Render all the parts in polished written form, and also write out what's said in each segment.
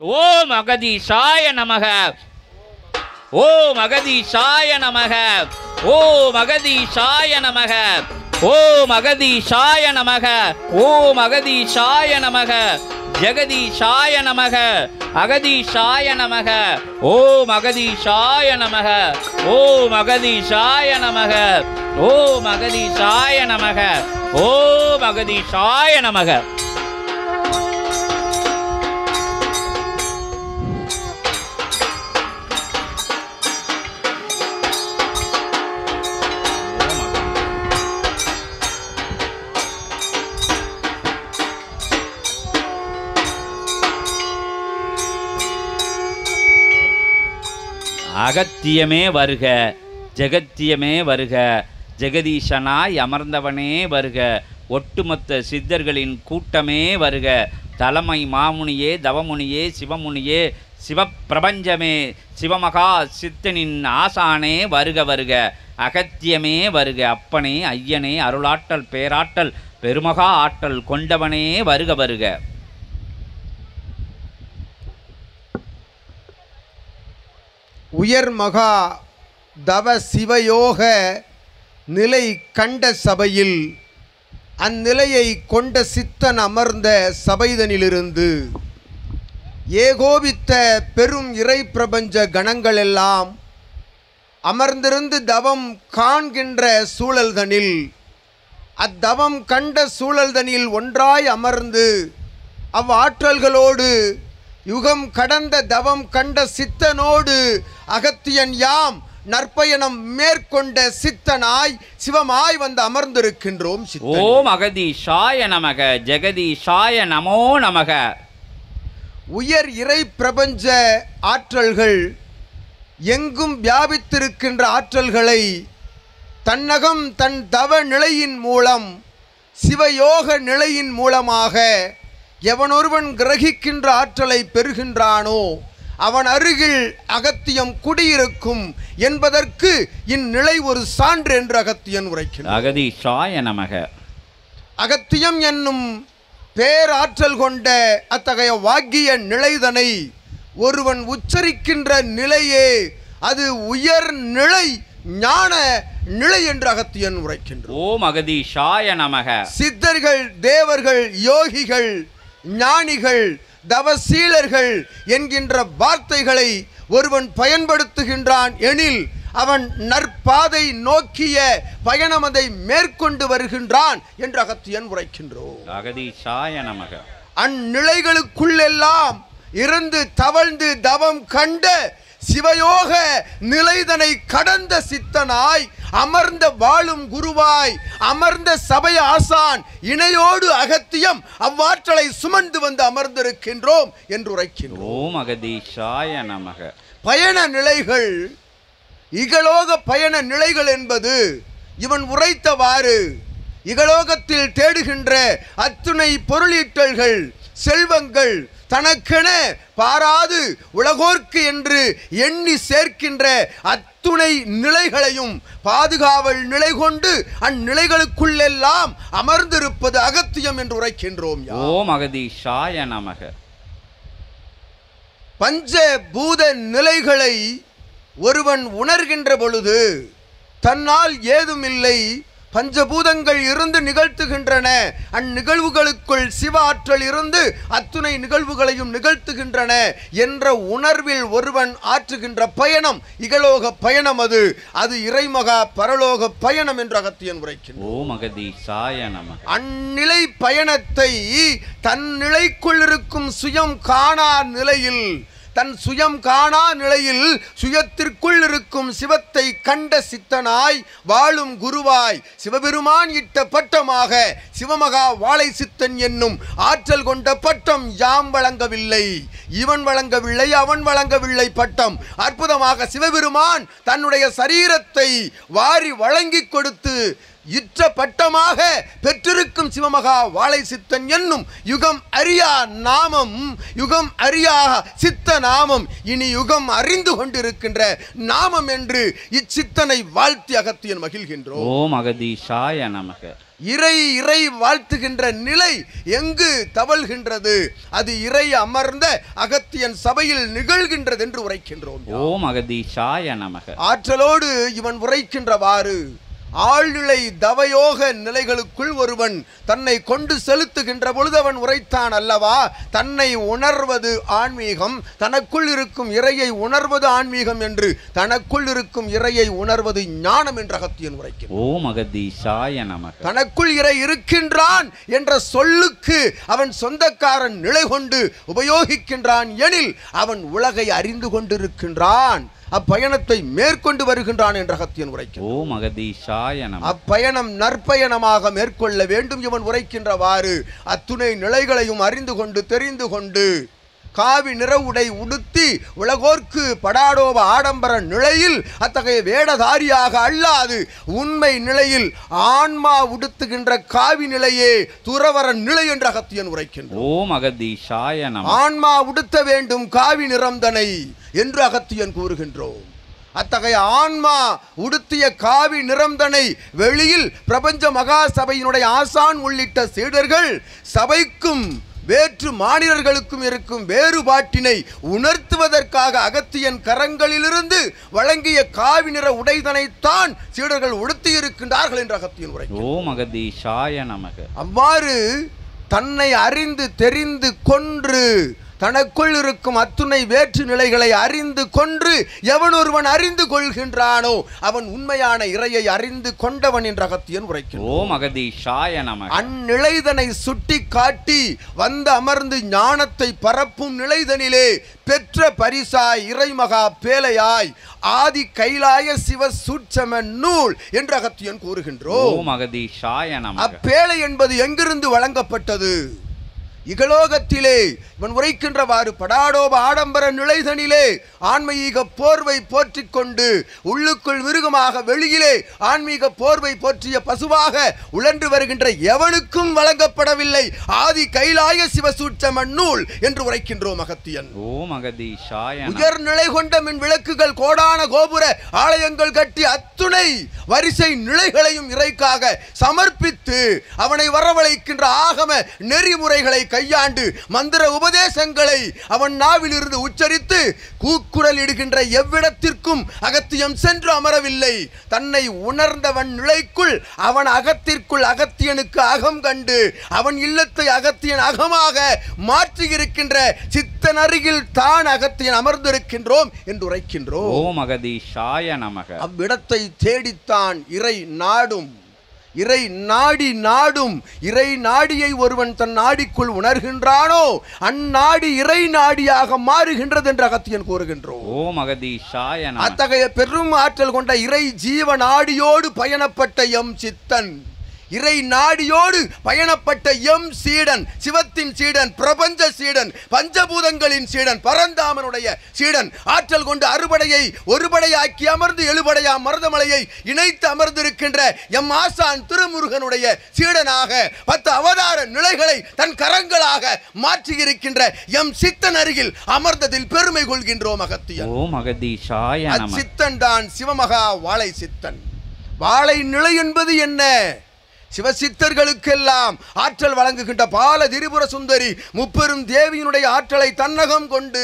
ஓம் அகதீசாய நமக. ஓம் அகதீசாய நமக. ஓம் அகதீசாய நமக. ஓம் அகதீசாய நமக. ஓம் அகதீசாய நமக. ஜெகதீசாய நமக. அகதீசாய நமக. ஓம் அகதீசாய நமக. ஓம் அகதீசாய நமக. ஓம் அகதீசாய நமக. ஓம் அகதீசாய நமக. அகத்தியமே வருக, ஜெகத்தியமே வருக, ஜெகதீசனாய் அமர்ந்தவனே வருக, ஒட்டுமொத்த சித்தர்களின் கூட்டமே வருக, தலைமை மாமுனியே, தவமுனியே, சிவமுனியே, சிவப்பிரபஞ்சமே, சிவமகா சித்தனின் ஆசானே வருக வருக, அகத்தியமே வருக, அப்பனே ஐயனே, அருளாற்றல் பேராற்றல் பெருமகா ஆற்றல் கொண்டவனே வருக வருக. உயர் மகா தவ சிவயோக நிலை கண்ட சபையில் அந்நிலையை கொண்ட சித்தன் அமர்ந்த சபைதனிலிருந்து ஏகோபித்த பெரும் இறை பிரபஞ்ச கணங்களெல்லாம் அமர்ந்திருந்து தவம் காண்கின்ற சூழல்தனில் அத்தவம் கண்ட சூழல்தனில் ஒன்றாய் அமர்ந்து அவ்வாற்றல்களோடு யுகம் கடந்த தவம் கண்ட சித்தனோடு அகத்தியன் யாம் நற்பயணம் மேற்கொண்ட சித்தனாய் சிவமாய் வந்து அமர்ந்திருக்கின்றோம். ஓம் அகதீசாய நமக. ஜெகதீசாய நமோ நமக. உயர் இறை பிரபஞ்ச ஆற்றல்கள் எங்கும் வியாபித்திருக்கின்ற ஆற்றல்களை தன்னகம் தன் தவ நிலையின் மூலம் சிவயோக நிலையின் மூலமாக எவனொருவன் கிரகிக்கின்ற ஆற்றலை பெறுகின்றானோ அவன் அருகில் அகத்தியம் குடியிருக்கும் என்பதற்கு இந்நிலை ஒரு சான்று என்று அகத்தியன் உரைக்கிறார். அகதீசாய நமக. அகத்தியம் என்னும் பேராற்றல் கொண்ட அத்தகைய வாக்கிய நிலைதனை ஒருவன் உச்சரிக்கின்ற நிலையே அது உயர் நிலை ஞான நிலை என்று அகத்தியன் உரைக்கின்றார். ஓம் அகதீசாய நமக. சித்தர்கள், தேவர்கள், யோகிகள், ஞானிகள், தவசீலர்கள் என்கின்ற வார்த்தைகளை ஒருவன் பயன்படுத்துகின்றான் எனில் அவன் நற்பாதை நோக்கிய பயணமதை மேற்கொண்டு வருகின்றான் என்று அகத்தியன் உரைக்கின்றோம். அகதீசாய நமக. அந்நிலைகளுக்குள்ளெல்லாம் இருந்து தவழ்ந்து தவம் கண்ட சிவயோக நிலைதனை கடந்த சித்தனாய் அமர்ந்த வாழும் குருவாய் அமர்ந்த சபை ஆசான் இணையோடு அகத்தியம் அவ்வாற்றலை சுமந்து வந்து அமர்ந்திருக்கின்றோம் என்று உரைக்கின்றோம். ஓம் அகதீசாய நமக. பயண நிலைகள், இகலோக பயண நிலைகள் என்பது இவன் உரைத்தவாறு இகலோகத்தில் தேடுகின்ற அத்துணை பொருளீட்டல்கள், செல்வங்கள் தனக்கென பாராது உலகோர்க்கு என்று எண்ணி சேர்க்கின்ற அத்துணை நிலைகளையும் பாதுகாவல் நிலை கொண்டு அந்நிலைகளுக்குள்ளெல்லாம் அமர்ந்திருப்பது அகத்தியம் என்று உரைக்கின்றோம். ஓம் அகதீசாய நமக. பஞ்ச பூத நிலைகளை ஒருவன் உணர்கின்ற பொழுது தன்னால் ஏதுமில்லை, பஞ்சபூதங்கள் இருந்து நிகழ்த்துகின்றன, அந்நிகழ்வுகளுக்குள் சிவ ஆற்றல் இருந்து அத்துணை நிகழ்வுகளையும் நிகழ்த்துகின்றன என்ற உணர்வில் ஒருவன் ஆற்றுகின்ற பயணம் இகலோக பயணம். அது இறைமகா பரலோக பயணம் என்று அகத்தியன் உரைக்கின்றார். ஓம் அகதீசாய நமக. அந்நிலை பயணத்தை தன் நிலைக்குள் இருக்கும் சுயம் காணா நிலையில், தன் சுயம் காணா நிலையில் சுயத்திற்குள் இருக்கும் சிவத்தை கண்ட சித்தனாய் வாழும் குருவாய் சிவபெருமான் இட்ட பட்டமாக சிவமகா வாழை சித்தன் என்னும் ஆற்றல் கொண்ட பட்டம் யாம் வழங்கவில்லை, இவன் வழங்கவில்லை, அவன் வழங்கவில்லை பட்டம். அற்புதமாக சிவபெருமான் தன்னுடைய சரீரத்தை வாரி வழங்கி கொடுத்து இற்ற பட்டமாக பெற்றிருக்கும் சிவமகா வாழை சித்தன் என்னும் யுகம் அறியா நாமம், யுகம் அறியா சித்த நாமம் இனி யுகம் அறிந்து கொண்டிருக்கின்ற நாமம் என்று இச்சித்தனை வாழ்த்தி அகத்தியன் மகிழ்கின்றோம். ஓம் அகதீஷாய நமக. இறை இறை வாழ்த்துகின்ற நிலை எங்கு தவழ்கின்றது? அது இறை அமர்ந்த அகத்தியன் சபையில் நிகழ்கின்றது என்று உரைக்கின்றோம். ஓம் அகதீஷாய நமக. ஆற்றலோடு இவன் உரைக்கின்றவாறு ஆழ்நிலை தவயோக நிலைகளுக்குள் ஒருவன் தன்னை கொண்டு செலுத்துகின்ற பொழுது அவன் உரைத்தான் அல்லவா, தன்னை உணர்வது ஆன்மீகம், தனக்குள் இருக்கும் இறையை உணர்வது ஆன்மீகம் என்று. தனக்குள் இருக்கும் இறையை உணர்வது ஞானம் என்று அகத்தியன் உரைக்கிறான். ஓம் அகதீஷாய நமக. தனக்குள் இறை இருக்கின்றான் என்ற சொல்லுக்கு அவன் சொந்தக்காரன் நிலை கொண்டு உபயோகிக்கின்றான் எனில் அவன் உலகை அறிந்து கொண்டிருக்கின்றான், அப்பயணத்தை மேற்கொண்டு வருகின்றான் என்ற அகத்தியன் உரைக்கிறான். ஓம் அகதீஷாய நமக. அப்பயணம் நற்பயணமாக மேற்கொள்ள வேண்டும் இவன் உரைக்கின்றவாறு அத்துணை நிலைகளையும் அறிந்து கொண்டு தெரிந்து கொண்டு காவி நிற உடை உடுத்தி உலகோர்க்கு படாடோப ஆடம்பர நிலையில் அத்தகைய வேடதாரியாக அல்லாது உண்மை நிலையில் ஆன்மா உடுத்துகின்ற காவி நிலையே துறவர நிலை என்று அகத்தியன் உரைக்கின்றான். ஓம் அகதீஷாய நமக. ஆன்மா உடுத்த வேண்டும் காவி நிறம்தனை என்று அகத்தியன் கூறுகின்றோம். அத்தகைய ஆன்மா உடுத்திய காவி நிறம்தனை வெளியில் பிரபஞ்ச மகா சபையினுடைய ஆசான் உள்ளிட்ட சீடர்கள் சபைக்கும் வேற்று மாநிலர்களுக்கும் இருக்கும் வேறுபாட்டினை உணர்த்துவதற்காக அகத்தியன் கரங்களிலிருந்து வழங்கிய காவி நிற உடைதனைத்தான் சீடர்கள் உடுத்தியிருக்கின்றார்கள் என்று அகத்தியன் உரை. ஓம் அகதீஷாய நமக. அவ்வாறு தன்னை அறிந்து தெரிந்து கொன்று தனக்குள் இருக்கும் அத்துணை வேற்று நிலைகளை அறிந்து கொன்று எவன் ஒருவன் அறிந்து கொள்கின்றானோ அவன் உண்மையான இறையை அறிந்து கொண்டவன் என்ற அகத்தியன் உரைக்கிறான். ஓம் அகதீஷாய நமக. அந்நிலைதனை சுட்டி காட்டி வந்து அமர்ந்து ஞானத்தை பரப்பும் நிலைதனிலே பெற்ற பரிசாய் இறைமகா பேலையாய் ஆதி கைலாய சிவ சூட்சம நூல் என்று அகத்தியன் கூறுகின்றோம். ஓம் அகதீஷாய நமக. அப்பேலை என்பது எங்கிருந்து வழங்கப்பட்டது? இகலோகத்திலே இவன் உரைக்கின்றவாறு படாடோப ஆடம்பர நிலைதனிலே ஆன்மீக போர்வை போற்றிக் கொண்டு உள்ளுக்குள் மிருகமாக வெளியிலே ஆன்மீக போர்வை போற்றிய பசுவாக உழன்று வருகின்ற எவனுக்கும் வழங்கப்படவில்லை ஆதி கைலாய சிவசூட்சம நூல் என்று உரைக்கின்றோம் அகத்தியன். ஓம் அகதீஷாய. உயர்நிலை கொண்ட மின் விளக்குகள் கோடான கோபுர ஆலயங்கள் கட்டி அத்துணை வரிசை நிலைகளையும் இறைக்காக சமர்ப்பித்து அவனை வரவழைக்கின்ற ஆகம நெறிமுறைகளை கையாண்டு மந்திர உபதேசங்களை அவன் நாவிலிருந்து உச்சரித்து கூக்குரல் இடுகின்ற எவ்விடத்திற்கும் அகத்தியம் சென்று அமரவில்லை. தன்னை உணர்ந்தவன் நிலைக்குள் அவன் அகத்திற்குள் அகத்தியனுக்கு அகம் கண்டு அவன் இல்லத்தை அகத்தியன் அகமாக மாற்றியிருக்கின்ற சித்தன் அருகில் தான் அகத்தியன் அமர்ந்திருக்கின்றோம் என்று உரைக்கின்றோம். ஓம் அகதீஷாய நமக. அவ்விடத்தை தேடித்தான் இறை நாடும். இறை நாடி நாடும். இறை நாடியை ஒருவன் தன் நாடிக்குள் உணர்கின்றானோ அந்நாடி இறை நாடியாக மாறுகின்றது என்று அகத்தியன் கூறுகின்றோம். ஓம் அகதீஷாய நமக. அத்தகைய பெரும் ஆற்றல் கொண்ட இறை ஜீவ நாடியோடு பயணப்பட்ட எம் சித்தன், இறை நாடியோடு பயணப்பட்ட எம் சீடன், சிவத்தின் சீடன், பிரபஞ்ச சீடன், பஞ்சபூதங்களின் சீடன், பரந்தாமனுடைய சீடன், ஆற்றல் கொண்டு அறுபடையை ஒருபடையாக்கி அமர்ந்து எழுபடையா மருதமலையை இணைத்து அமர்ந்திருக்கின்ற எம் ஆசான் திருமுருகனுடைய சீடனாக 10 அவதார நிலைகளை தன் கரங்களாக மாற்றியிருக்கின்ற எம் சித்தன் அருகில் அமர்ந்ததில் பெருமை கொள்கின்றோம் அகத்தியன். ஓம் அகதீஷாய நமக. சித்தன் தான் சிவமகா வாழை சித்தன். வாழை நிலை என்பது என்ன? சிவசித்தர்களுக்கெல்லாம் ஆற்றல் வழங்குகின்ற பால திரிபுர சுந்தரி முப்பெரும் தேவியினுடைய ஆற்றலை தன்னகம் கொண்டு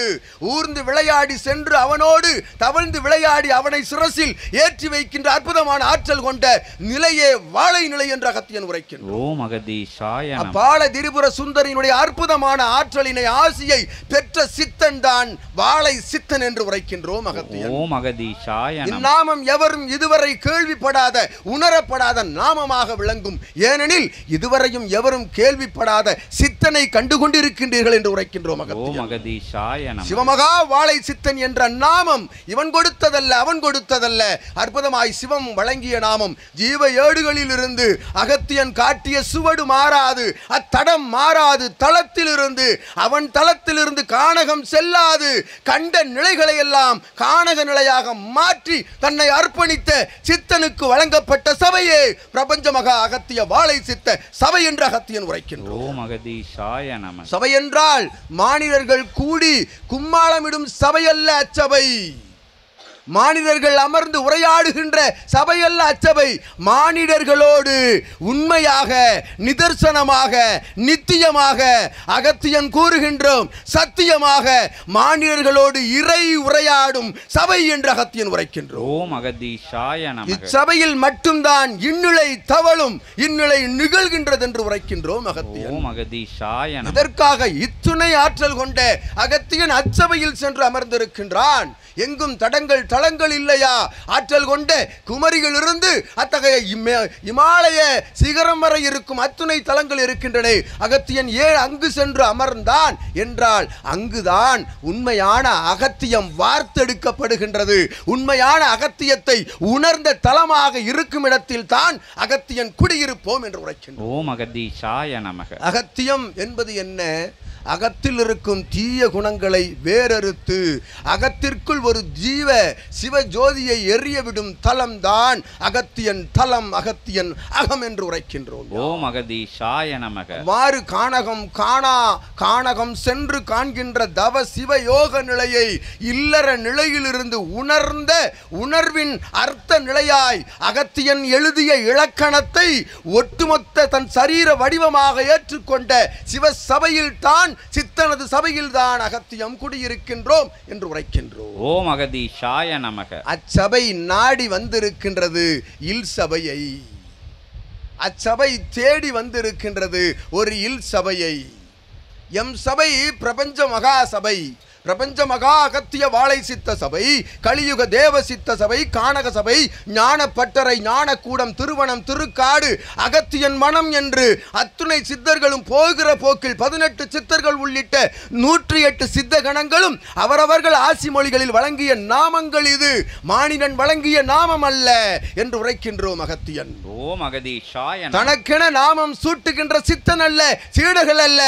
ஊர்ந்து விளையாடி சென்று அவனோடு தவழ்ந்து விளையாடி அவனை சிரசில் ஏற்றி வைக்கின்ற அற்புதமான ஆற்றல் கொண்ட நிலையே வாழை நிலை என்ற அகத்தியன் உரைக்கின்றான். ஓம் அகதீஷாய நமக. பால திரிபுர சுந்தரியினுடைய அற்புதமான ஆற்றலினை ஆசியை பெற்ற சித்தன் தான் வாழை சித்தன் என்று உரைக்கின்றோம் அகத்தியன். ஓம் அகதீஷாய நமக. இந்நாமம் எவரும் இதுவரை கேள்விப்படாத உணரப்படாத நாமமாக விளங்கும் ஏனெனில் இதுவரையும் எவரும் கேள்விப்படாத சித்தனை கண்டுகொண்டிருக்கின்றீர்கள் என்று உரைக்கின்றோம். ஓம் அகதீஷாய நமக. சிவமகா வாழை சித்தன் என்ற நாமம் இவன் கொடுத்ததல்ல, அவன் கொடுத்ததல்ல. அற்புதமாய் சிவம் வழங்கிய நாமம். ஜீவ ஏடுகளில் இருந்து அகத்தியன் காட்டிய சுவடு மாறாது, அத்தடம் மாறாது. தளத்திலிருந்து அவன் தளத்திலிருந்து கானகம் செல்லாது. கண்ட நிலைகளை எல்லாம் கானக நிலையாக மாற்றி தன்னை அர்ப்பணித்த சித்தனுக்கு வழங்கப்பட்ட சபையே பிரபஞ்ச மகா அகத்திய வாழை சித்த சபை என்று அகத்தியன் உரைக்கின்றோம். ஓம் அகதீஷாய நமக. சபை என்றால் மானிடர்கள் கூடி கும்மாளமிடும் சபை அல்ல அச்சபை. மானிடர்கள் அமர்ந்து உரையாடுகின்ற சபையல்ல அச்சபை. மானிடர்களோடு உண்மையாக, நிதர்சனமாக, நித்தியமாக அகத்தியன் கூறுகின்றோம். சத்தியமாக மானிடர்களோடு இறை உரையாடும் சபை என்று அகத்தியன் உரைக்கின்றோம். ஓம் அகதீஷாய நமக. இச்சபையில் மட்டும்தான் இன்னிலை தவழும், இன்னிலை நிகழ்கின்றது என்று உரைக்கின்றோம் அகத்தியன். ஓம் அகதீஷாய நமக. இதற்காக இத்துணை ஆற்றல் கொண்ட அகத்தியன் அச்சபையில் சென்று அமர்ந்திருக்கின்றான். எங்கும் தடங்கள் தளங்கள் இல்லையா? ஆற்றல் கொண்ட குமரியிலிருந்து அத்தகைய இமாலய சிகரம் வரை இருக்கும் அத்துணை தலங்கள் இருக்கின்றன. அகத்தியன் ஏன் அங்கு சென்று அமர்ந்தான் என்றால் அங்குதான் உண்மையான அகத்தியம் வார்த்தெடுக்கப்படுகின்றது. உண்மையான அகத்தியத்தை உணர்ந்த தலமாக இருக்கும் இடத்தில் தான் அகத்தியன் குடியிருப்போம் என்று உரைக்கின்றோம். ஓம் அகதீஷாய நமக. அகத்தியம் என்பது என்ன? அகத்தில் இருக்கும் தீய குணங்களை வேறறுத்து அகத்திற்குள் ஒரு ஜீவ சிவ ஜோதியை எரியவிடும் தலம்தான் அகத்தியன் தலம். அகத்தியன் அகம் என்று உரைக்கின்றோம். ஓம் அகதீஷாய நமக. வாறு கானகம் காணா கானகம் சென்று காண்கின்ற தவ சிவ யோக நிலையை இல்லற நிலையிலிருந்து உணர்ந்த உணர்வின் அர்த்த நிலையாய் அகத்தியன் எழுதிய இலக்கணத்தை ஒட்டுமொத்த தன் சரீர வடிவமாக ஏற்றுக்கொண்ட சிவ சபையில் தான், சித்தனது சபையில் தான் அகத்தியம் குடியிருக்கின்றோம் என்று உரைக்கின்றோம். ஓம் அகதீஷாய நமக. அச்சபை நாடி வந்திருக்கின்றது இல் சபையை. அச்சபை தேடி வந்திருக்கின்றது ஒரு இல் சபையை. எம் சபை பிரபஞ்ச மகா சபை, பிரபஞ்ச மகா அகத்திய வாழை சித்த சபை, கலியுக தேவ சித்த சபை, கானக சபை, ஞான பட்டறை, ஞான கூடம், திருவனம், திருக்காடு, அகத்தியன் மனம் என்று அத்துணை சித்தர்களும் போகிற போக்கில் 18 சித்தர்கள் உள்ளிட்ட 108 சித்த கணங்களும் அவரவர்கள் ஆசி மொழிகளில் வழங்கிய நாமங்கள். இது மானிடன் வழங்கிய நாமம் அல்ல என்று உரைக்கின்றோம் அகத்தியன். ஓம் அகதீஷாய. தனக்கென நாமம் சூட்டுகின்ற சித்தன் அல்ல, சீடர்கள் அல்ல.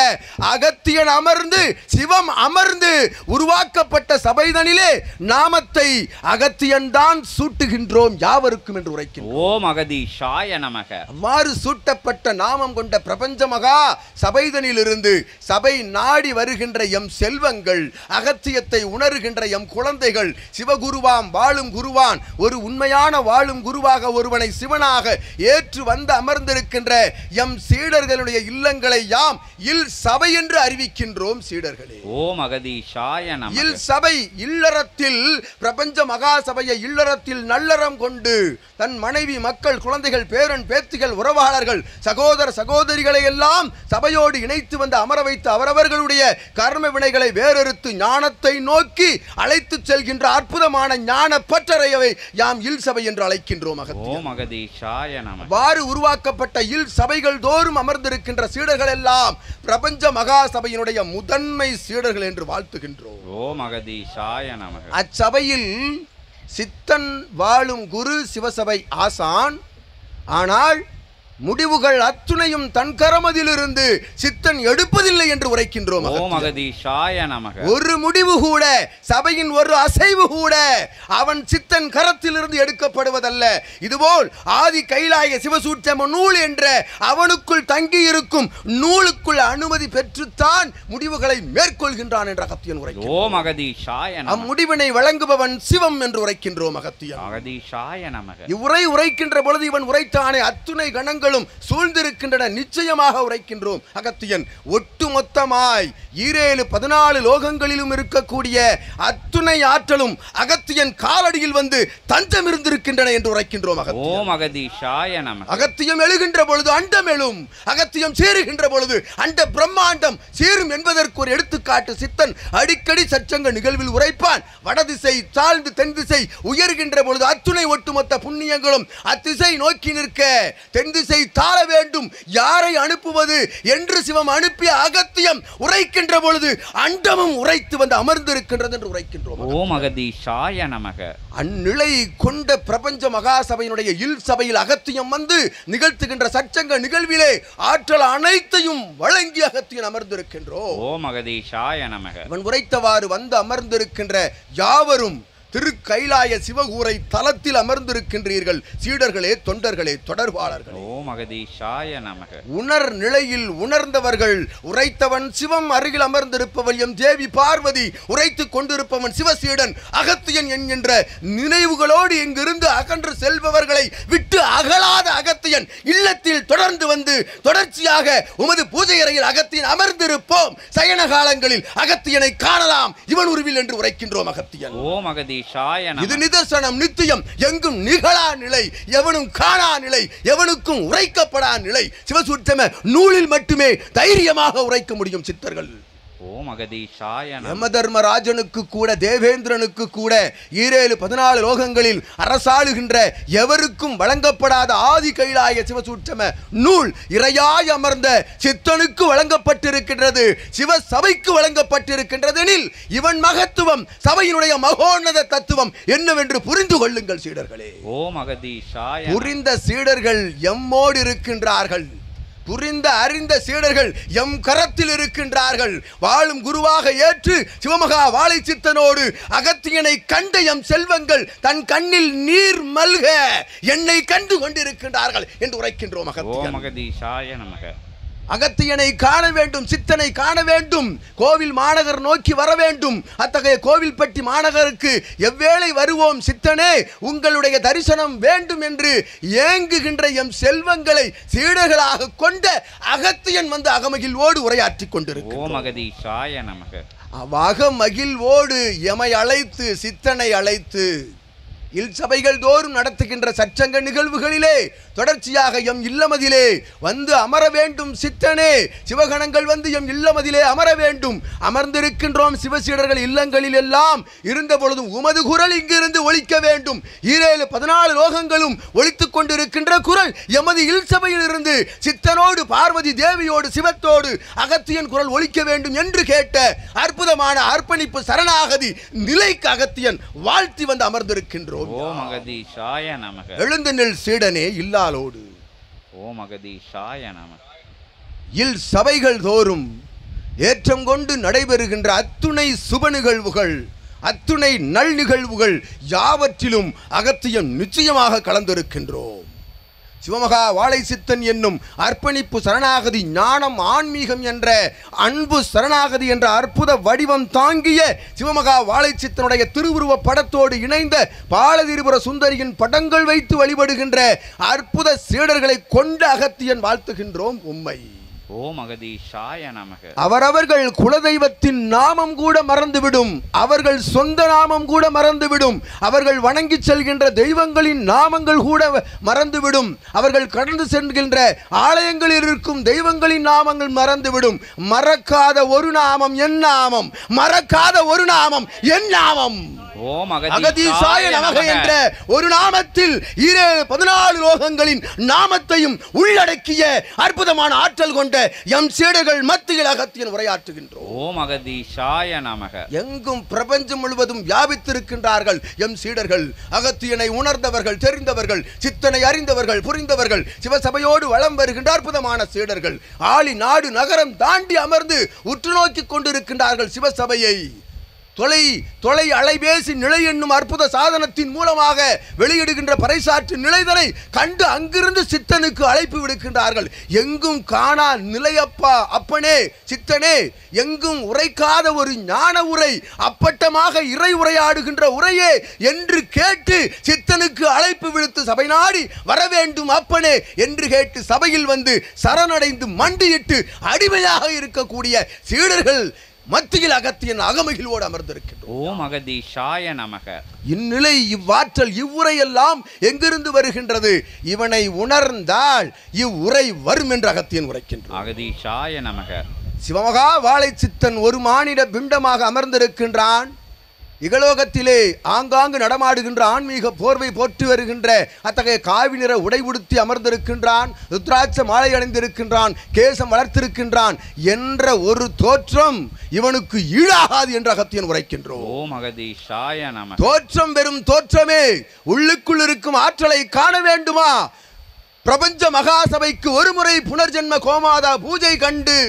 அகத்தியன் அமர்ந்து சிவம் அமர்ந்து உருவாக்கப்பட்ட சபைதனிலே நாமத்தை அகத்தியன் தான் சூட்டுகின்றோம் யாவருக்கும் என்று உரைக்கின்றோம். ஓம் அகதீஷாய நமக. அவ்வாறு சூட்டப்பட்ட நாமம் கொண்ட பிரபஞ்ச மகா சபைதனிலிருந்து சபை நாடி வருகின்ற எம் செல்வங்கள், அகத்தியத்தை உணர்கின்ற எம் குழந்தைகள், சிவகுருவாம் வாழும் குருவான் ஒரு உண்மையான வாழும் குருவாக ஒருவனை சிவனாக ஏற்று வந்து அமர்ந்திருக்கின்ற எம் சீடர்களுடைய இல்லங்களை யாம் இல் சபை என்று அறிவிக்கின்றோம் சீடர்களே. ஓம் அகதீஷாய நமக. இல் சபை இல்லறத்தில் பிரபஞ்ச மகா சபையை இல்லறத்தில் நல்லறம் கொண்டு தன் மனைவி, மக்கள், குழந்தைகள், பேரன், பேத்திகள், உறவாளர்கள், சகோதர சகோதரிகளை எல்லாம் சபையோடு இணைத்து வந்து அமர வைத்து அவரவர்களுடைய கர்ம வினைகளை வேறறுத்து ஞானத்தை நோக்கி அழைத்து செல்கின்ற அற்புதமான ஞான பற்றறையவை யாம் இல் சபை என்று அழைக்கின்றோம். ஓம் அகதீஷாய நமக. வாறு உருவாக்கப்பட்ட இல் சபைகள் தோறும் அமர்ந்திருக்கின்ற சீடர்கள் எல்லாம் பிரபஞ்ச மகா சபையினுடைய முதன்மை சீடர்கள் என்று வாழ்த்துகின்றோம். ஓம் அகதீஷாய நமக. அச்சபையில் சித்தன் வாழும் குரு சிவசபை ஆசான். ஆனால் முடிவுகள் அத்துணையும் தன் கரமதிலிருந்து சித்தன் எடுப்பதில்லை என்று உரைக்கின்றோம். ஓம் அகதீஷாய நமக. ஒரு முடிவு கூட, சபையின் ஒரு அசைவு கூட அவன் சித்தன் கரத்திலிருந்து எடுக்கப்படுவதல்ல. இதுபோல் ஆதி கைலாய சிவசூட்சம நூல் என்ற அவனுக்குள் தங்கி இருக்கும் நூலுக்குள் அனுமதி பெற்றுத்தான் முடிவுகளை மேற்கொள்கின்றான் என்ற அகத்தியன் உரைக்கின்றோம். ஓம் அகதீஷாய நமக. அம்முடிவினை வழங்குபவன் சிவம் என்று உரைக்கின்றோம் அகத்தியன். அகதீஷாய நமக. இவ்வுரை உரைக்கின்ற பொழுது இவன் உரைத்தானே அத்துணை கணங்கள் சூழ்ந்திருக்கின்றன நிச்சயமாக உரைக்கின்றோம் அகத்தியன். ஒட்டுமொத்தமாய் 14 லோகங்களிலும் இருக்கக்கூடிய அத்துணை ஆற்றலும் அகத்தியன் காலடியில் வந்து தஞ்சம் இருந்திருக்கின்றன என்று உரைக்கின்றோம். ஓம் அகதீஷாய நமக. அகத்தியம் எழுகின்ற பொழுது அண்டம் எழும், அகத்தியம் சேருகின்ற பொழுது அண்ட பிரம்மாண்டம் சேரும் என்பதற்கு ஒரு எடுத்துக்காட்டு சித்தன் அடிக்கடி சச்சங்க நிகழ்வில் உரைப்பான். வடதிசை தாழ்ந்து தென் திசை உயர்கின்ற பொழுது அத்துணை ஒட்டுமொத்த புண்ணியங்களும் அத்திசை நோக்கி நிற்க, தென் திசை நிலை தாழ வேண்டும், யாரை அனுப்புவது என்று சிவம் அனுப்பிய அகத்தியம் உரைக்கின்ற பொழுது அண்டமும் உரைத்து வந்து அமர்ந்திருக்கின்றது என்று உரைக்கின்றோம். ஓம் அகதீஷாய நமக. அந்நிலை கொண்ட பிரபஞ்ச மகாசபையினுடைய இல் சபையில் அகத்தியம் வந்து நிகழ்த்துகின்ற சச்சங்க நிகழ்விலே ஆற்றல் அனைத்தையும் வழங்கி அகத்தியன் அமர்ந்திருக்கின்றோம். ஓம் அகதீஷாய நமக. இவன் உரைத்தவாறு வந்து அமர்ந்திருக்கின்ற யாவரும் திருக்கைலாய சிவகூரை தலத்தில் அமர்ந்திருக்கின்றீர்கள். சீடர்களே, தொண்டர்களே, தொடர்பாளர்களே. ஓம் அகதீஷாய நமக. உணர் நிலையில் உணர்ந்தவர்கள். உரைத்தவன் சிவம், அருகில் அமர்ந்திருப்பவன் எம் தேவி பார்வதி, உரைத்துக் கொண்டிருப்பவன் சிவசீடன் அகத்தியன் என்கின்ற நினைவுகளோடு இங்கிருந்து அகன்று செல்பவர்களை விட்டு அகலாத அகத்தியன் இல்லத்தில் தொடர்ந்து வந்து தொடர்ச்சியாக உமது பூஜை அறையில் அகத்தியன் அமர்ந்திருப்போம். சயன காலங்களில் அகத்தியனை காணலாம் இவன் உருவில் என்று உரைக்கின்றோம். அகத்தியன் ஓம் அகதீஷாய நமக. இது நிதர்சனம், நித்தியம், எங்கும் நிகழா நிலை, எவனும் காணா நிலை, எவனுக்கும் உரைக்கப்படா நிலை. சிவசூட்சம நூலில் மட்டுமே தைரியமாக உரைக்க முடியும் சித்தர்கள். ஓம் அகதீஷாய நமக. யமதர்மராஜனுக்கு கூட, தேவேந்திரனுக்கு கூட 14 லோகங்களில் அரசாளுகின்ற எவருக்கும் வழங்கப்படாத ஆதி கைலாய சிவசூட்சம நூல் இறையாய் அமர்ந்த சித்தனுக்கு வழங்கப்பட்டிருக்கின்றது, சிவ சபைக்கு வழங்கப்பட்டிருக்கின்றதெனில் இவன் மகத்துவம், சபையினுடைய மகோன்னத தத்துவம் என்னவென்று புரிந்து கொள்ளுங்கள் சீடர்களே. ஓம் அகதீஷாய. புரிந்த சீடர்கள் எம்மோடு இருக்கின்றார்கள். புரிந்த அறிந்த சீடர்கள் எம் கரத்தில் இருக்கின்றார்கள். வாழும் குருவாக ஏற்று சிவமகா வாழை சித்தனோடு அகத்தியனை கண்ட எம் செல்வங்கள் தன் கண்ணில் நீர் மல்க என்னை கண்டு கொண்டிருக்கின்றார்கள் என்று உரைக்கின்றோம். அகதீஷாய நமக. அகத்தியனை காண வேண்டும், சித்தனை காண வேண்டும், கோவில் மாநகர் நோக்கி வர வேண்டும். அத்தகைய கோவில்பட்டி மாநகருக்கு எவ்வேளை வருவோம் சித்தனே, உங்களுடைய தரிசனம் வேண்டும் என்று ஏங்குகின்ற எம் செல்வங்களை சீடர்களாக கொண்ட அகத்தியன் வந்து அகமகிழ்வோடு உரையாற்றி கொண்டிருக்கிறோம். அகதீஷாய நமக. அகமகிழ்வோடு எமை அழைத்து, சித்தனை அழைத்து இல் சபைகள் தோறும் நடத்துகின்ற சச்சங்க நிகழ்வுகளிலே தொடர்ச்சியாக எம் இல்லமதிலே வந்து அமர வேண்டும் சித்தனே. சிவகணங்கள் வந்து எம் இல்லமதிலே அமர வேண்டும். அமர்ந்திருக்கின்றோம் சிவசீடர்கள் இல்லங்களில் எல்லாம் இருந்த பொழுதும் உமது குரல் இங்கிருந்து ஒலிக்க வேண்டும். 14 லோகங்களும் ஒலித்துக் கொண்டிருக்கின்ற குரல் எமது இல் சபையில் இருந்து சித்தனோடு, பார்வதி தேவியோடு, சிவத்தோடு அகத்தியன் குரல் ஒலிக்க வேண்டும் என்று கேட்ட அற்புதமான அர்ப்பணிப்பு சரணாகதி நிலைக்கு அகத்தியன் வாழ்த்தி வந்து அமர்ந்திருக்கின்றோம். ஓம் அகதீஷாய நமக. எழுந்து நில் சீடனே இல்லாலோடு. ஓம் அகதீஷாய நமக. இல் சபைகள் தோறும் ஏற்றம் கொண்டு நடைபெறுகின்ற அத்துணை சுப நிகழ்வுகள், அத்துணை நல் நிகழ்வுகள் யாவற்றிலும் அகத்தியம் நிச்சயமாக கலந்திருக்கின்றோம். சிவமகா வாழை சித்தன் என்னும் அர்ப்பணிப்பு சரணாகதி, ஞானம், ஆன்மீகம் என்ற அன்பு சரணாகதி என்ற அற்புத வடிவம் தாங்கிய சிவமகா வாழை சித்தனுடைய திருவுருவ படத்தோடு இணைந்த பாலதிரிபுர சுந்தரியின் படங்கள் வைத்து வழிபடுகின்ற அற்புத சீடர்களை கொண்ட அகத்தியன் வாழ்த்துகின்றோம் உம்மை. ஓம் அகதீஷாய நமக. அவரவர்கள் குலதெய்வத்தின் நாமம் கூட மறந்துவிடும், அவர்கள் சொந்த நாமம் கூட மறந்துவிடும், அவர்கள் வணங்கி செல்கின்ற தெய்வங்களின் நாமங்கள் கூட மறந்துவிடும், அவர்கள் கடந்து செல்கின்ற ஆலயங்களில் இருக்கும் தெய்வங்களின் நாமங்கள் மறந்துவிடும். மறக்காத ஒரு நாமம் என் நாமம், மறக்காத ஒரு நாமம் என் நாமம். ஓம் அகதீஷாய நமக என்ற ஒரு நாமத்தில் 14 லோகங்களின் நாமத்தையும் உள்ளடக்கிய அற்புதமான ஆற்றல் கொண்ட எம் சீடர்கள் மத்தியில் அகத்தியன் உரையாற்றுகின்றோம். ஓம் அகதீஷாய நமக. எங்கும் பிரபஞ்சம் முழுவதும் வியாபித்திருக்கின்றார்கள் எம் சீடர்கள். அகத்தியனை உணர்ந்தவர்கள், தெரிந்தவர்கள், சித்தனை அறிந்தவர்கள், புரிந்தவர்கள், சிவசபையோடு வலம் வருகின்ற அற்புதமான சீடர்கள் ஆளி நாடு நகரம் தாண்டி அமர்ந்து உற்று நோக்கி கொண்டிருக்கின்றார்கள் சிவசபையை. தொலை அலைபேசி நிலை என்னும் அற்புத சாதனத்தின் மூலமாக வெளியிடுகின்ற பறைசாற்று நிலைதனை கண்டு அங்கிருந்து சித்தனுக்கு அழைப்பு விடுக்கின்றார்கள். எங்கும் காணா நிலையப்பா அப்பனே சித்தனே, எங்கும் உரைக்காத ஒரு ஞான உரை, அப்பட்டமாக இறை உரையாடுகின்ற உரையே என்று கேட்டு சித்தனுக்கு அழைப்பு விடுத்து சபை நாடி வர வேண்டும் அப்பனே என்று கேட்டு சபையில் வந்து சரணடைந்து மண்டியிட்டு அடிமையாக இருக்கக்கூடிய சீடர்கள் மத்தியில் அகத்தியன் அகமகிழ்வோடு அமர்ந்திருக்கின்றோம். ஓம் அகதீஷாய நமக. இந்நிலை, இவ்வாற்றல், இவ்வுரையெல்லாம் எங்கிருந்து வருகின்றது? இவனை உணர்ந்தால் இவ்வுரை வரும் என்று அகத்தியன் உரைக்கின்றான். அகதீஷாய நமக. சிவமகா வாழை சித்தன் ஒரு மானிட பிண்டமாக அமர்ந்திருக்கின்றான். இகலோகத்திலே ஆங்காங்கு நடமாடுகின்ற ஆன்மீக போர்வை போற்றி வருகின்ற அத்தகைய காவி நிற உடை உடுத்தி அமர்ந்திருக்கின்றான், ருத்ராட்ச மாலை அணிந்திருக்கின்றான், கேசம் வளர்த்திருக்கின்றான் என்ற ஒரு தோற்றம் இவனுக்கு ஈடாகாது என்று அகத்தியன் உரைக்கின்றோம். ஓம் அகதீஷாய நமக. தோற்றம் வெறும் தோற்றமே, உள்ளுக்குள் இருக்கும் ஆற்றலை காண வேண்டுமா? பிரபஞ்ச மகாசபைக்கு ஒரு முறை புனர்ஜென்ம கோமாதா பூஜை கண்டு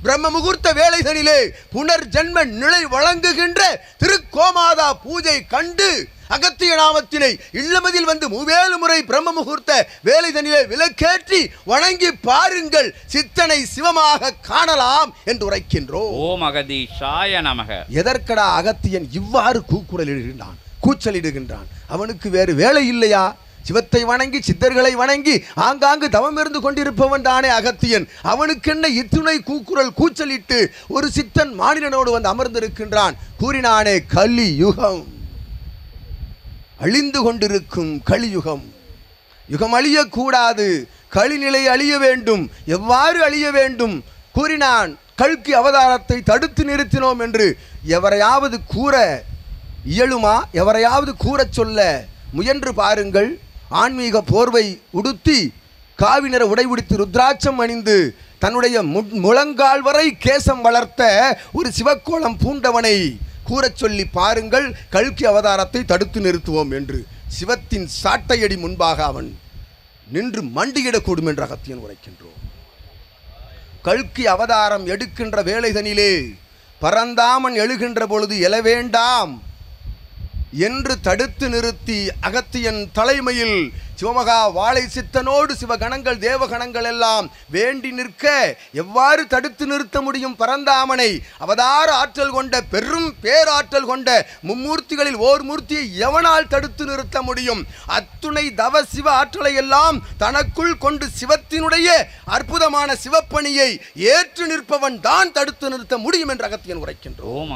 பிரம்ம முகூர்த்த வேளைகளிலே புனர்ஜென்ம நிலை வழங்குகின்ற திருக்கோமாதா பூஜை கண்டு அகத்திய நாமத்தினை இல்லமதில் வந்து 3 முறை பிரம்ம முகூர்த்த வேளைதனிலே விளக்கேற்றி வணங்கி பாருங்கள், சித்தனை சிவமாக காணலாம் என்று உரைக்கின்றோம். ஓம் அகதீஷாய நமக. எதற்கடா அகத்தியன் இவ்வாறு கூக்குரலிடுகின்றான், கூச்சலிடுகின்றான்? அவனுக்கு வேறு வேலை இல்லையா? சிவத்தை வணங்கி சித்தர்களை வணங்கி ஆங்காங்கு தவம் இருந்து கொண்டிருப்பவன் தானே அகத்தியன். அவனுக்கென்ன இத்துணை கூக்குரல் கூச்சலிட்டு ஒரு சித்தன் மாநிலனோடு வந்து அமர்ந்திருக்கின்றான்? கூறினானே, கலி யுகம், அழிந்து கொண்டிருக்கும் கலியுகம். யுகம் அழியக்கூடாது, கலிநிலை அழிய வேண்டும். எவ்வாறு அழிய வேண்டும்? கூறினான், கல்கி அவதாரத்தை தடுத்து நிறுத்தினோம் என்று. எவரையாவது கூற இயலுமா? எவரையாவது கூறச் சொல்ல முயன்று பாருங்கள். ஆன்மீக போர்வை உடுத்தி காவி நிற உடை உடுத்தி ருத்ராட்சம் அணிந்து தன்னுடைய முழங்கால் வரை கேசம் வளர்த்த ஒரு சிவக்கோலம் பூண்டவனை கூறச் சொல்லி பாருங்கள், கல்கி அவதாரத்தை தடுத்து நிறுத்துவோம் என்று. சிவத்தின் சாட்டையடி முன்பாக அவன் நின்று மண்டியிடக்கூடும் என்று அகத்தியன் உரைக்கின்றோம். கல்கி அவதாரம் எடுக்கின்ற வேளைதனிலே பரந்தாமன் எழுகின்ற பொழுது எழ வேண்டாம் என்று தடுத்து நிறுத்தி அகத்தியன் தலைமையில் சிவமகா வாழை சித்தனோடு சிவகணங்கள் தேவகணங்கள் எல்லாம் வேண்டி நிற்க எவ்வாறு தடுத்து நிறுத்த முடியும்? பரந்தாமனை அவதார ஆற்றல் கொண்ட பெரும் பேராற்றல் கொண்ட மும்மூர்த்திகளில் ஓர் மூர்த்தியை எவனால் தடுத்து நிறுத்த முடியும்? அத்துணை தவ சிவ ஆற்றலை எல்லாம் தனக்குள் கொண்டு சிவத்தினுடைய அற்புதமான சிவப்பணியை ஏற்று நிற்பவன் தான் தடுத்து நிறுத்த முடியும் என்று அகத்தியன் உரைக்கின்றோம்.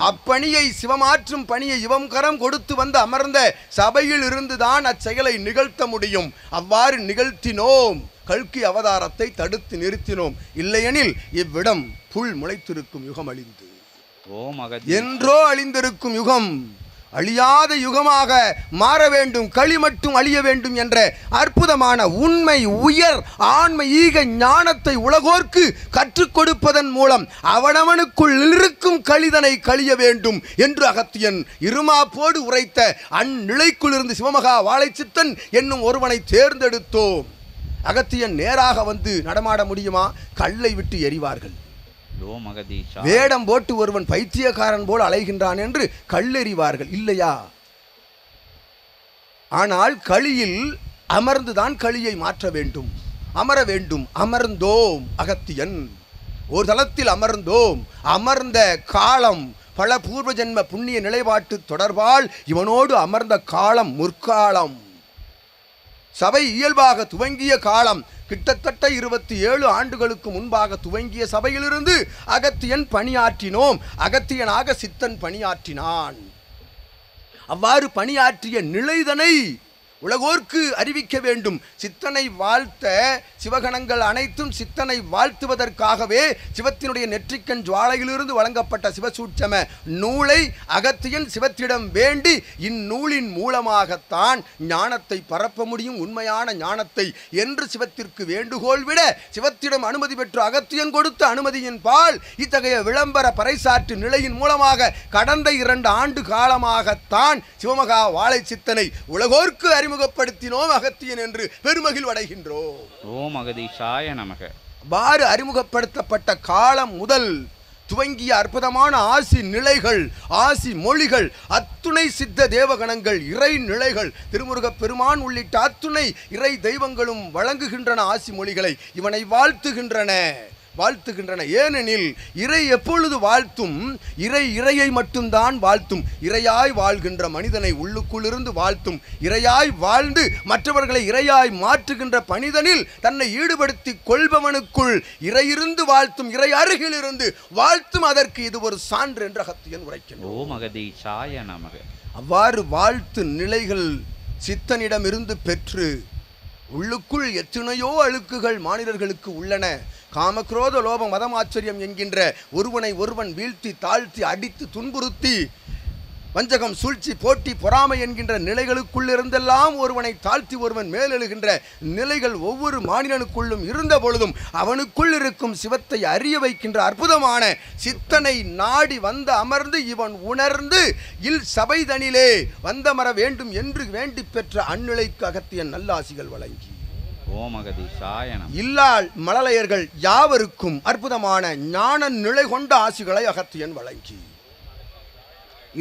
அப்பணியை சிவமாற்றும் பணியை இவம் கரம் கொடுத்து வந்து அமர்ந்த சபையில் இருந்துதான் அச்செயலை நிகழ்த்த முடியும். அவ்வாறு நிகழ்த்தினோம், கல்கி அவதாரத்தை தடுத்து நிறுத்தினோம். இல்லையெனில் இவ்விடம் புல் முளைத்திருக்கும் யுகம் அழிந்து என்றோ அழிந்திருக்கும் யுகம் அழியாத யுகமாக மாற வேண்டும், களி மட்டும் அழிய வேண்டும் என்ற அற்புதமான உண்மை உயர் ஆன்ம ஈக ஞானத்தை உலகோர்க்கு கற்றுக் கொடுப்பதன் மூலம் அவனவனுக்குள் இருக்கும் களிதனை கழிய வேண்டும் என்று அகத்தியன் இருமாப்போடு உரைத்த அந்நிலைக்குள் இருந்து சிவமகா வாழை சித்தன் என்னும் ஒருவனை தேர்ந்தெடுத்தோம். அகத்தியன் நேராக வந்து நடமாட முடியுமா? கல்லை விட்டு எறிவார்கள். வேடம் போட்டு ஒருவன் பைத்தியக்காரன் போல் அலைகின்றான் என்று கல்லெறிவார்கள் இல்லையா? ஆனால் களியில் அமர்ந்துதான் களியை மாற்ற வேண்டும், அமர வேண்டும். அமர்ந்தோம், அகத்தியன் ஒரு தளத்தில் அமர்ந்தோம். அமர்ந்த காலம் பல பூர்வ ஜென்ம புண்ணிய நிலைப்பாட்டு தொடர்பால் இவனோடு அமர்ந்த காலம் முற்காலம். சபை இயல்பாக துவங்கிய காலம் கிட்டத்தட்ட 27 ஆண்டுகளுக்கு முன்பாக துவங்கிய சபையிலிருந்து அகத்தியன் பணியாற்றினோம். அகத்தியனாக சித்தன் பணியாற்றினான். அவ்வாறு பணியாற்றிய நிலைதனை உலகோர்க்கு அறிவிக்க வேண்டும். சித்தனை வாழ்த்த சிவகணங்கள் அனைத்தும் சித்தனை வாழ்த்துவதற்காகவே சிவத்தினுடைய நெற்றிக்கண் ஜுவாலையிலிருந்து வழங்கப்பட்ட சிவசூட்சம நூலை அகத்தியன் சிவத்திடம் வேண்டி இந்நூலின் மூலமாகத்தான் ஞானத்தை பரப்ப முடியும், உண்மையான ஞானத்தை என்று சிவத்திற்கு வேண்டுகோள் விட சிவத்திடம் அனுமதி பெற்று அகத்தியன் கொடுத்த அனுமதியின் பால் இத்தகைய விளம்பர பறைசாற்று நிலையின் மூலமாக கடந்த 2 ஆண்டு காலமாகத்தான் சிவமகா வாழை சித்தனை உலகோர்க்கு அறிமுகப்படுத்தினோம் அகத்தியன் என்று பெருமகிழ் அடைகின்றோம். ஓம் அகதீஷாய நமக. பாரு அறிமுகப்படுத்தப்பட்ட காலம் முதல் துவங்கிய அற்புதமான ஆசி நிலைகள், ஆசி மொழிகள், அத்துணை சித்த தேவகணங்கள், இறை நிலைகள், திருமுருகப் பெருமான் உள்ளிட்ட அத்துணை இறை தெய்வங்களும் வழங்குகின்றன ஆசி மொழிகளை. இவனை வாழ்த்துகின்றன. ஏனெனில் இறை எப்பொழுது வாழ்த்தும்? இறையை மட்டும்தான் வாழ்த்தும். இறையாய் வாழ்கின்ற மனிதனை உள்ளுக்குள்ளிருந்து வாழ்த்தும். இறையாய் வாழ்ந்து மற்றவர்களை இறையாய் மாற்றுகின்ற பணிதனில் தன்னை ஈடுபடுத்தி கொள்பவனுக்குள் இறையிருந்து வாழ்த்தும், இறை அருகில் இருந்து வாழ்த்தும். அதற்கு இது ஒரு சான்று என்று அகத்தியன் உரைக்கின்றான். அவ்வாறு வாழ்த்து நிலைகள் சித்தனிடமிருந்து பெற்று உள்ளுக்குள் எத்தனையோ அழுக்குகள் மானிடர்களுக்கு உள்ளன. காமக்ரோத லோபம் மதம் ஆச்சரியம் என்கின்ற ஒருவனை ஒருவன் வீழ்த்தி தாழ்த்தி அடித்து துன்புறுத்தி வஞ்சகம், சூழ்ச்சி, போட்டி, பொறாமை என்கின்ற நிலைகளுக்குள் இருந்தெல்லாம் ஒருவனை தாழ்த்தி ஒருவன் மேலெழுகின்ற நிலைகள் ஒவ்வொரு மாநிலனுக்குள்ளும் இருந்த பொழுதும் அவனுக்குள் இருக்கும் சிவத்தை அறிய வைக்கின்ற அற்புதமான சித்தனை நாடி வந்து அமர்ந்து இவன் உணர்ந்து சபைதனிலே வந்தமர வேண்டும் என்று வேண்டி பெற்ற அந்நிலைக்கு அகத்தியன் நல்லாசிகள் வழங்கி இல்லால் மழலையர்கள் யாவருக்கும் அற்புதமான ஞான நிலை கொண்ட ஆசிகளை அகத்தியன் வழங்கி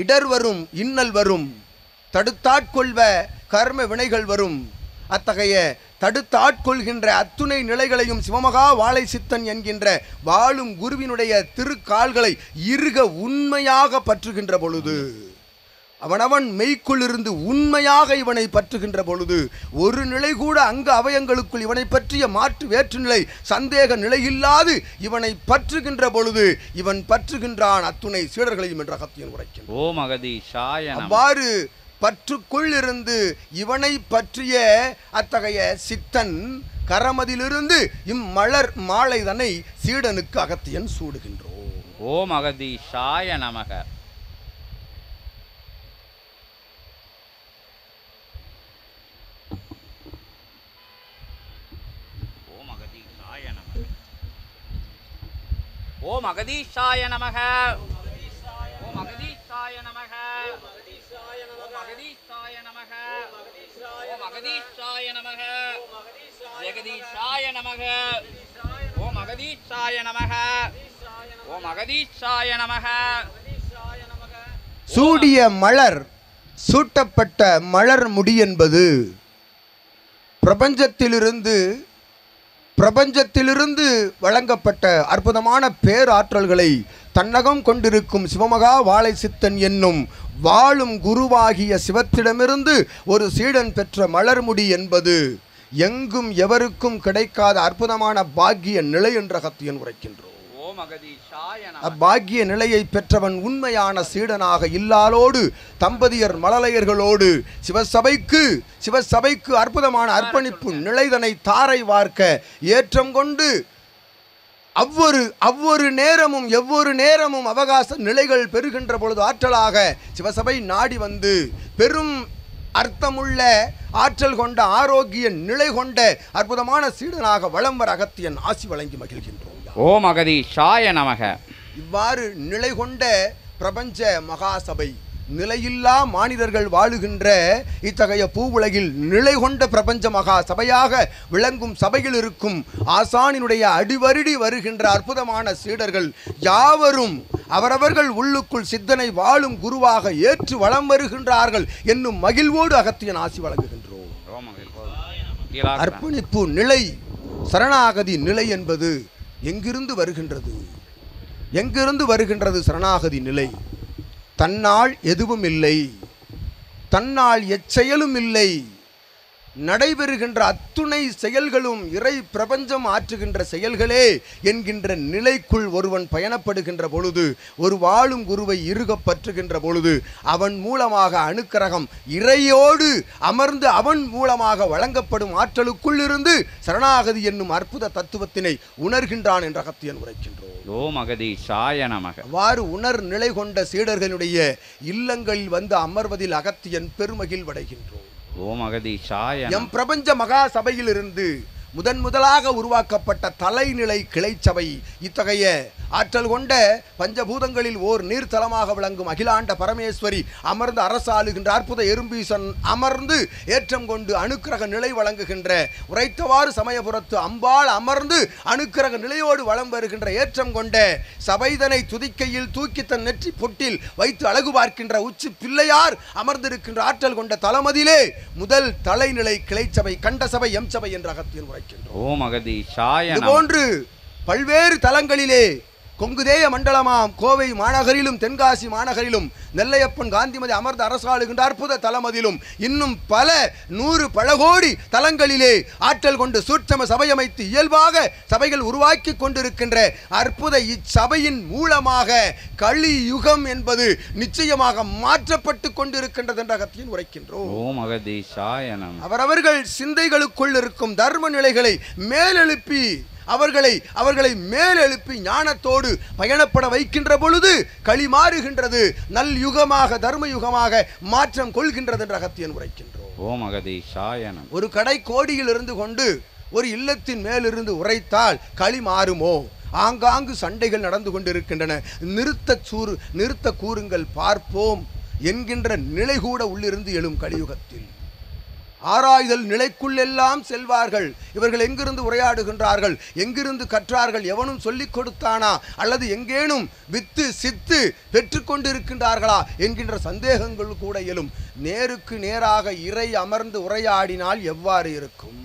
இடர் வரும், இன்னல் வரும், தடுத்தாட்கொள்வ கர்ம வினைகள் வரும். அத்தகைய தடுத்தாட்கொள்கின்ற அத்துணை நிலைகளையும் சிவமகா வாழை சித்தன் என்கின்ற வாழும் குருவினுடைய திருக்கால்களை இறுக உண்மையாக பற்றுகின்ற பொழுது, அவனவன் மெய்க்குள் இருந்து உண்மையாக இவனை பற்றுகின்ற பொழுது, ஒரு நிலை கூட அங்கு அவயங்களுக்குள் இவனை பற்றிய மாற்று வேற்று நிலை சந்தேக நிலையில்லாது இவனை பற்றுகின்ற பொழுது இவன் பற்றுகின்றான் அத்துணை சீடர்களையும் என்ற அகத்தியன் உரைக்கின்றான். அவ்வாறு பற்றுக்குள் இருந்து இவனை பற்றிய அத்தகைய சித்தன் கரமதிலிருந்து இம்மலர் மாலை தன்னை சீடனுக்கு அகத்தியன் சூடுகின்றோம். ஓம் அகதீஷாய நமக. ஓம் அகதீஷாய நமக. ஓம் அகதீஷாய நமக. ஓம் அகதீஷாய நமக. ஓம் அகதீஷாய நமக. ஜெகதீஷாய நமக. ஓம் அகதீஷாய நமக. ஓம் அகதீஷாய நமக. சூடிய மலர், சூட்டப்பட்ட மலர் முடி என்பது பிரபஞ்சத்திலிருந்து வழங்கப்பட்ட அற்புதமான பேராற்றல்களை தன்னகம் கொண்டிருக்கும் சிவமகா வாழை சித்தன் என்னும் வாழும் குருவாகிய சிவத்திடமிருந்து ஒரு சீடன் பெற்ற மலர்முடி என்பது எங்கும் எவருக்கும் கிடைக்காத அற்புதமான பாக்கிய நிலை என்ற அகத்தியன் உரைக்கின்றோம். அப்பாக்கிய நிலையை பெற்றவன் உண்மையான சீடனாக இல்லாலோடு தம்பதியர் மழலையர்களோடு சிவசபைக்கு அற்புதமான அர்ப்பணிப்பு நிலைதனை தாரை வார்க்க ஏற்றம் கொண்டு ஒவ்வொரு நேரமும் அவகாச நிலைகள் பெறுகின்ற பொழுது ஆற்றலாக சிவசபை நாடி வந்து பெரும் அர்த்தமுள்ள ஆற்றல் கொண்ட ஆரோக்கிய நிலை கொண்ட அற்புதமான சீடனாக வலம் வர அகத்தியன் ஆசி வழங்கி மகிழ்கின்றோம். ஓம் அகதீஷாய நமக. இவ்வாறு நிலை கொண்ட பிரபஞ்ச மகாசபை, நிலையில்லா மானிடர்கள் வாழுகின்ற இத்தகைய பூவுலகில் நிலை கொண்ட பிரபஞ்ச மகா சபையாக விளங்கும் சபையில் இருக்கும் ஆசானினுடைய அடிவருடி வருகின்ற அற்புதமான சீடர்கள் யாவரும் அவரவர்கள் உள்ளுக்குள் சித்தனை வாழும் குருவாக ஏற்று வலம் வருகின்றார்கள் என்னும் மகிழ்வோடு அகத்தியன் ஆசி வழங்குகின்றோம். அர்ப்பணிப்பு நிலை, சரணாகதி நிலை என்பது எங்கிருந்து வருகின்றது? சரணாகதி நிலை தன்னால் எதுவும் இல்லை, தன்னால் எச்செயலும் இல்லை, நடைபெறுகின்ற அத்துணை செயல்களும் இறை பிரபஞ்சம் ஆற்றுகின்ற செயல்களே என்கின்ற நிலைக்குள் ஒருவன் பயணப்படுகின்ற பொழுது, ஒரு வாழும் குருவை இறுக பற்றுகின்ற பொழுது அவன் மூலமாக அணுக்கரகம் இறையோடு அமர்ந்து அவன் மூலமாக வழங்கப்படும் ஆற்றலுக்குள் இருந்து சரணாகதி என்னும் அற்புத தத்துவத்தினை உணர்கின்றான் என்ற அகத்தியன் உரைக்கின்றோம். ஓம் அகதீஷாய நமக. அவ்வாறு உணர் நிலை கொண்ட சீடர்களுடைய இல்லங்களில் வந்து அமர்வதில் அகத்தியன் பெருமகிழ் வடைகின்றோம். ஓம் அகதீஷாய. எம் பிரபஞ்ச மகா சபையிலிருந்து முதலாக உருவாக்கப்பட்ட தலைநிலை கிளைச்சபை இத்தகைய ஆற்றல் கொண்ட பஞ்சபூதங்களில் ஓர் நீர்த்தலமாக விளங்கும் அகிலாண்ட பரமேஸ்வரி அமர்ந்து அரசாளுகின்ற அற்புத எறும்பீசன் அமர்ந்து ஏற்றம் கொண்டு அணுக்கிரக நிலை வழங்குகின்ற உரைத்தவாறு சமயபுரத்து அம்பாள் அமர்ந்து அணுக்கிரக நிலையோடு வளம் வருகின்ற ஏற்றம் கொண்ட சபைதனை துதிக்கையில் தூக்கி தன் நெற்றி பொட்டில் வைத்து அழகு பார்க்கின்ற உச்சி பிள்ளையார் அமர்ந்திருக்கின்ற ஆற்றல் கொண்ட தலமதிலே முதல் தலைநிலை கிளைச்சபை கண்ட சபை எம் சபை என்ற அகத்தியன் உரைக்கின்றோம். ஓம் அகதீஷாய. இதுபோன்று பல்வேறு தலங்களிலே கொங்குதேய மண்டலமாம் கோவை மாநகரிலும் தென்காசி மாநகரிலும் நெல்லையப்பன் காந்திமதி அமர்ந்து அரசாளுகின்ற அற்புத தலமதிலும் இன்னும் பல 100 பழகோடி தலங்களிலே ஆற்றல் கொண்டு சூட்சம சபையமைத்து இயல்பாக சபைகள் உருவாக்கி கொண்டிருக்கின்ற அற்புத இச்சபையின் மூலமாக களி யுகம் என்பது நிச்சயமாக மாற்றப்பட்டு கொண்டிருக்கின்றது என்ற அகத்தியன் உரைக்கின்றோம். ஓம் அகதீஷாய நமக. அவரவர்கள் சிந்தைகளுக்குள் இருக்கும் தர்ம நிலைகளை மேலெழுப்பி அவர்களை மேலெழுப்பி ஞானத்தோடு பயணப்பட வைக்கின்ற பொழுது களி மாறுகின்றது, நல் யுகமாக தர்ம யுகமாக மாற்றம் கொள்கின்றது என்று அகத்தியன் உரைக்கின்றோம். ஓம் அகதீஷாய நமக. ஒரு கடை கோடியில் இருந்து கொண்டு ஒரு இல்லத்தின் மேலிருந்து உரைத்தால் களி மாறுமோ? ஆங்காங்கு சண்டைகள் நடந்து கொண்டிருக்கின்றன. நிறுத்த கூறுங்கள் பார்ப்போம் என்கின்ற நிலை கூட உள்ளிருந்து எழும் கலியுகத்தில். ஆராய்தல் நிலைக்குள் எல்லாம் செல்வார்கள். இவர்கள் எங்கிருந்து உரையாடுகின்றார்கள், எங்கிருந்து கற்றார்கள், எவனும் சொல்லிக் கொடுத்தானா, அல்லது எங்கேனும் வித்து சித்து பெற்றுக்கொண்டிருக்கின்றார்களா என்கின்ற சந்தேகங்கள் கூட எழும். நேருக்கு நேராக இறை அமர்ந்து உரையாடினால் எவ்வாறு இருக்கும்?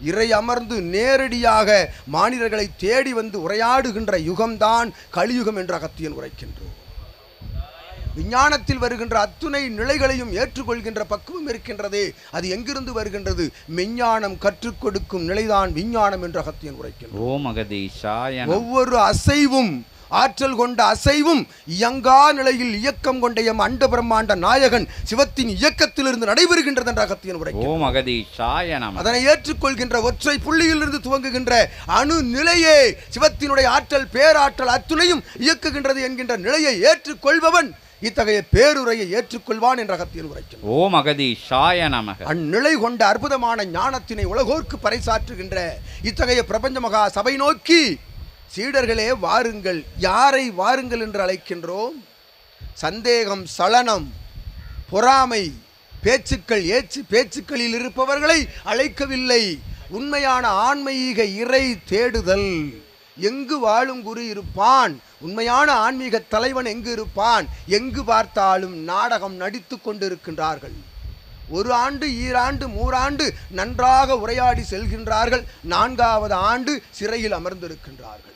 இறை அமர்ந்து நேரடியாக மானிடர்களை தேடி வந்து உரையாடுகின்ற யுகம்தான் கலியுகம் என்று அகத்தியன் உரைக்கின்றோம். விஞ்ஞானத்தில் வருகின்ற அத்துணை நிலைகளையும் ஏற்றுக்கொள்கின்ற பக்குவம் இருக்கின்றதே, அது எங்கிருந்து வருகின்றது? மெஞ்ஞானம் கற்றுக் கொடுக்கும் நிலைதான் விஞ்ஞானம் என்று அகத்தியன் உரைக்கின்றோம். ஓம் அகதீஷாய நமக. ஒவ்வொரு அசைவும் ஆற்றல் கொண்ட அசைவும் இயங்கா நிலையில் இயக்கம் கொண்ட எம் அண்ட பிரம்மாண்ட நாயகன் சிவத்தின் இயக்கத்திலிருந்து நடைபெறுகின்றது என்ற அகத்தியன் உரைக்கின்றோம். ஓம் அகதீஷாய நமக. அதனை ஏற்றுக்கொள்கின்ற ஒற்றை புள்ளியிலிருந்து துவங்குகின்ற அணு நிலையே சிவத்தினுடைய ஆற்றல் பேராற்றல் அத்துணையும் இயக்குகின்றது என்கின்ற நிலையை ஏற்றுக்கொள்பவன் இத்தகைய பேருரையை ஏற்றுக்கொள்வான் என்ற அகத்தியன் உரைக்கின்றோம். ஓம் அகதீஷாய நமக. அந்நிலை கொண்ட அற்புதமான ஞானத்தினை உலகோர்க்கு பறைசாற்றுகின்ற இத்தகைய பிரபஞ்ச மகா சபை நோக்கி சீடர்களே வாருங்கள். யாரை வாருங்கள் என்று அழைக்கின்றோம்? சந்தேகம், சலனம், பொறாமை, பேச்சுக்கள், பேச்சுக்களில் இருப்பவர்களை அழைக்கவில்லை. உண்மையான ஆன்மீக இறை தேடுதல். எங்கு வாழும் குரு இருப்பான், உண்மையான ஆன்மீக தலைவன் எங்கு இருப்பான்? எங்கு பார்த்தாலும் நாடகம் நடித்து கொண்டிருக்கின்றார்கள். ஒரு ஆண்டு, ஈராண்டு, மூராண்டு நன்றாக உரையாடி செல்கின்றார்கள். 4வது ஆண்டு சிறையில் அமர்ந்திருக்கின்றார்கள்.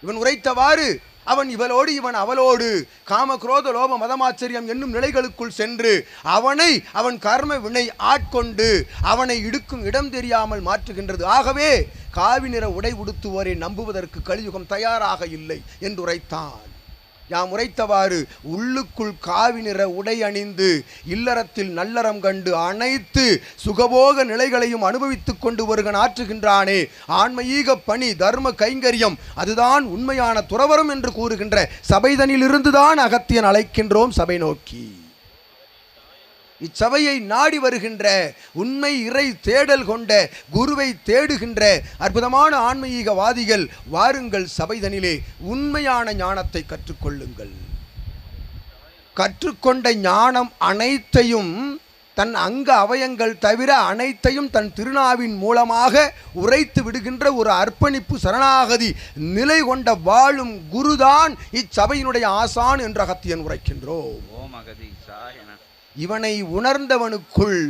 இவன் உரைத்தவாறு அவன் இவளோடு இவன் அவளோடு காம குரோத லோப மதமாச்சரியம் என்னும் நிலைகளுக்குள் சென்று அவன் கர்ம வினை ஆட்கொண்டு அவனை இடுக்கும் இடம் தெரியாமல் மாற்றுகின்றது. ஆகவே காவி நிற உடை உடுத்துவோரை நம்புவதற்கு கலியுகம் தயாராக இல்லை என்று உரைத்தான். யாம் உரைத்தவாறு உள்ளுக்குள் காவி நிற உடை அணிந்து இல்லறத்தில் நல்லறம் கண்டு அனைத்து சுகபோக நிலைகளையும் அனுபவித்துக் கொண்டு வருகன் ஆற்றுகின்றானே ஆன்மீக பணி தர்ம கைங்கரியம், அதுதான் உண்மையான துறவரம் என்று கூறுகின்ற சபைதனிலிருந்துதான் அகத்தியன் அழைக்கின்றோம் சபை நோக்கி. இச்சபையை நாடி வருகின்ற உண்மை இறை தேடல் கொண்ட குருவை தேடுகின்ற அற்புதமான ஆன்மீகவாதிகள் வாருங்கள் சபைதனிலே உண்மையான ஞானத்தை கற்றுக்கொள்ளுங்கள். கற்றுக்கொண்ட ஞானம் அனைத்தையும் தன் அங்க அவயங்கள் தவிர அனைத்தையும் தன் திருநாவின் மூலமாக உரைத்து விடுகின்ற ஒரு அர்ப்பணிப்பு சரணாகதி நிலை கொண்ட வாழும் குருதான் இச்சபையினுடைய ஆசான் என்ற அகத்தியன் உரைக்கின்றோம். இவனை உணர்ந்தவனுக்குள்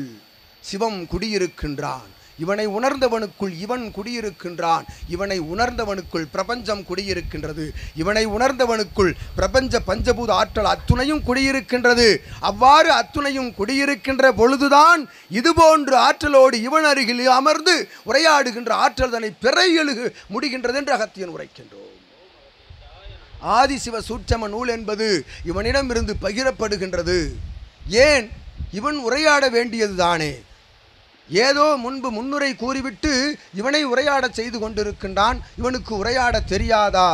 சிவம் குடியிருக்கின்றான். இவனை உணர்ந்தவனுக்குள் இவன் குடியிருக்கின்றான். இவனை உணர்ந்தவனுக்குள் பிரபஞ்சம் குடியிருக்கின்றது. இவனை உணர்ந்தவனுக்குள் பிரபஞ்ச பஞ்சபூத ஆற்றல் அத்துணையும் குடியிருக்கின்றது. அவ்வாறு அத்துணையும் குடியிருக்கின்ற பொழுதுதான் இதுபோன்று ஆற்றலோடு இவன் அருகில் அமர்ந்து உரையாடுகின்ற ஆற்றல் தன்னை பிறை எழுக முடிகின்றது என்று அகத்தியன் உரைக்கின்றோம். ஆதிசிவ சூட்சம நூல் என்பது இவனிடமிருந்து பகிரப்படுகின்றது. ஏன்? இவன் உரையாட வேண்டியது தானே. ஏதோ முன்பு முன்னுரை கூறிவிட்டு இவனை உரையாட செய்து கொண்டிருக்கின்றான். இவனுக்கு உரையாட தெரியாதா?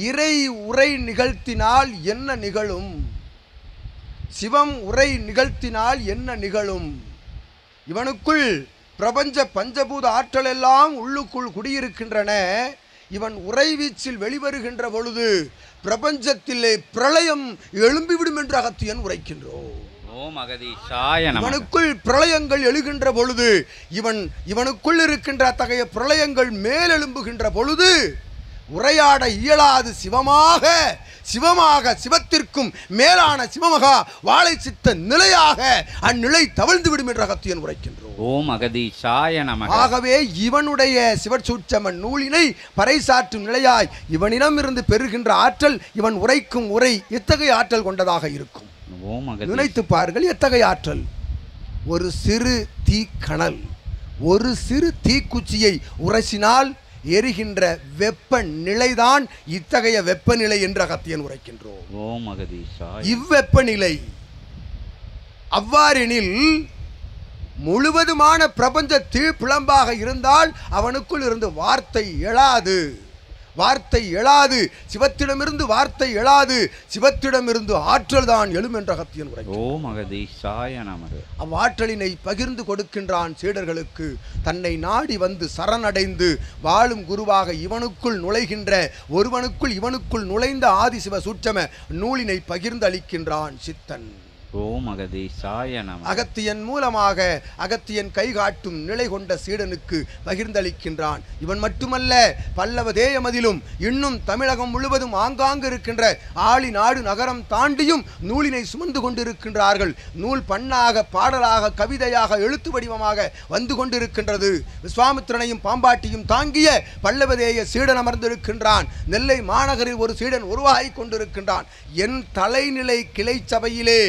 இறை உரை நிகழ்த்தினால் என்ன நிகழும்? சிவம் உரை நிகழ்த்தினால் என்ன நிகழும்? இவனுக்குள் பிரபஞ்ச பஞ்சபூத ஆற்றல் எல்லாம் உள்ளுக்குள் குடியிருக்கின்றன. இவன் உறைவீச்சில் வெளிவருகின்ற பொழுது பிரபஞ்சத்திலே பிரளயம் எழும்பிவிடும் என்று அகத்தியன் உரைக்கின்றோம். இவனுக்குள் பிரளயங்கள் எழுகின்ற பொழுது இவனுக்குள் இருக்கின்ற அத்தகைய பிரளயங்கள் மேலெழும்புகின்ற பொழுது உரையாட இயலாது சிவமாக சிவத்திற்கும் மேலான சிவமகா வாழை சித்த நிலையாக அந்நிலை தவழ்ந்துவிடும் என்று அகத்தியன் உரைக்கின்றோம். ஓம் அகதீஷாய நமக. ஆகவே இவனுடைய சிவசூட்சம நூலினை பறைசாற்றும் நிலையாய் இவனிடமிருந்து பெறுகின்ற ஆற்றல் இவன் உரைக்கும் உரை எத்தகைய ஆற்றல் கொண்டதாக இருக்கும்? நினைத்து பாருங்கள், எத்தகைய ஆற்றல்! ஒரு சிறு தீக்கணல், ஒரு சிறு தீக்குச்சியை உரசினால் எரிகின்ற வெப்ப நிலைதான் இத்தகைய வெப்பநிலை என்று அகத்தியன் உரைக்கின்றோம். இவ்வெப்பநிலை அவ்வாறெனில் முழுவதுமான பிரபஞ்ச தீப்பிழம்பாக இருந்தால் அவனுக்குள் இருந்து வார்த்தை எழாது. வார்த்தை எழாது, சிவத்திடமிருந்து வார்த்தை எழாது, சிவத்திடமிருந்து ஆற்றல் தான் எழும் என்ற அகத்தியன் உரை. ஓம் அகதீசாய நமக. அவ்வாற்றலினை பகிர்ந்து கொடுக்கின்றான் சீடர்களுக்கு. தன்னை நாடி வந்து சரணடைந்து வாழும் குருவாக இவனுக்குள் நுழைகின்ற ஒருவனுக்குள் இவனுக்குள் நுழைந்த ஆதிசிவ சூட்சம நூலினை பகிர்ந்து அளிக்கின்றான் சித்தன். ஓம் அகதீசாய நமக. அகத்தியன் மூலமாக அகத்தியன் கைகாட்டும் நிலை கொண்ட சீடனுக்கு பகிர்ந்தளிக்கின்றான். இவன் மட்டுமல்ல, பல்லவ தேயமதிலும் இன்னும் தமிழகம் முழுவதும் ஆங்காங்கு இருக்கின்ற ஆளி நாடு நகரம் தாண்டியும் நூலினை சுமந்து கொண்டிருக்கின்றார்கள். நூல் பண்ணாக, பாடலாக, கவிதையாக, எழுத்து வடிவமாக வந்து கொண்டிருக்கின்றது. விஸ்வாமித்திரனையும் பாம்பாட்டியும் தாங்கிய பல்லவதேய சீடன் அமர்ந்திருக்கின்றான். நெல்லை மாநகரில் ஒரு சீடன் உருவாகி கொண்டிருக்கின்றான். என் தலைநிலை கிளை சபையிலே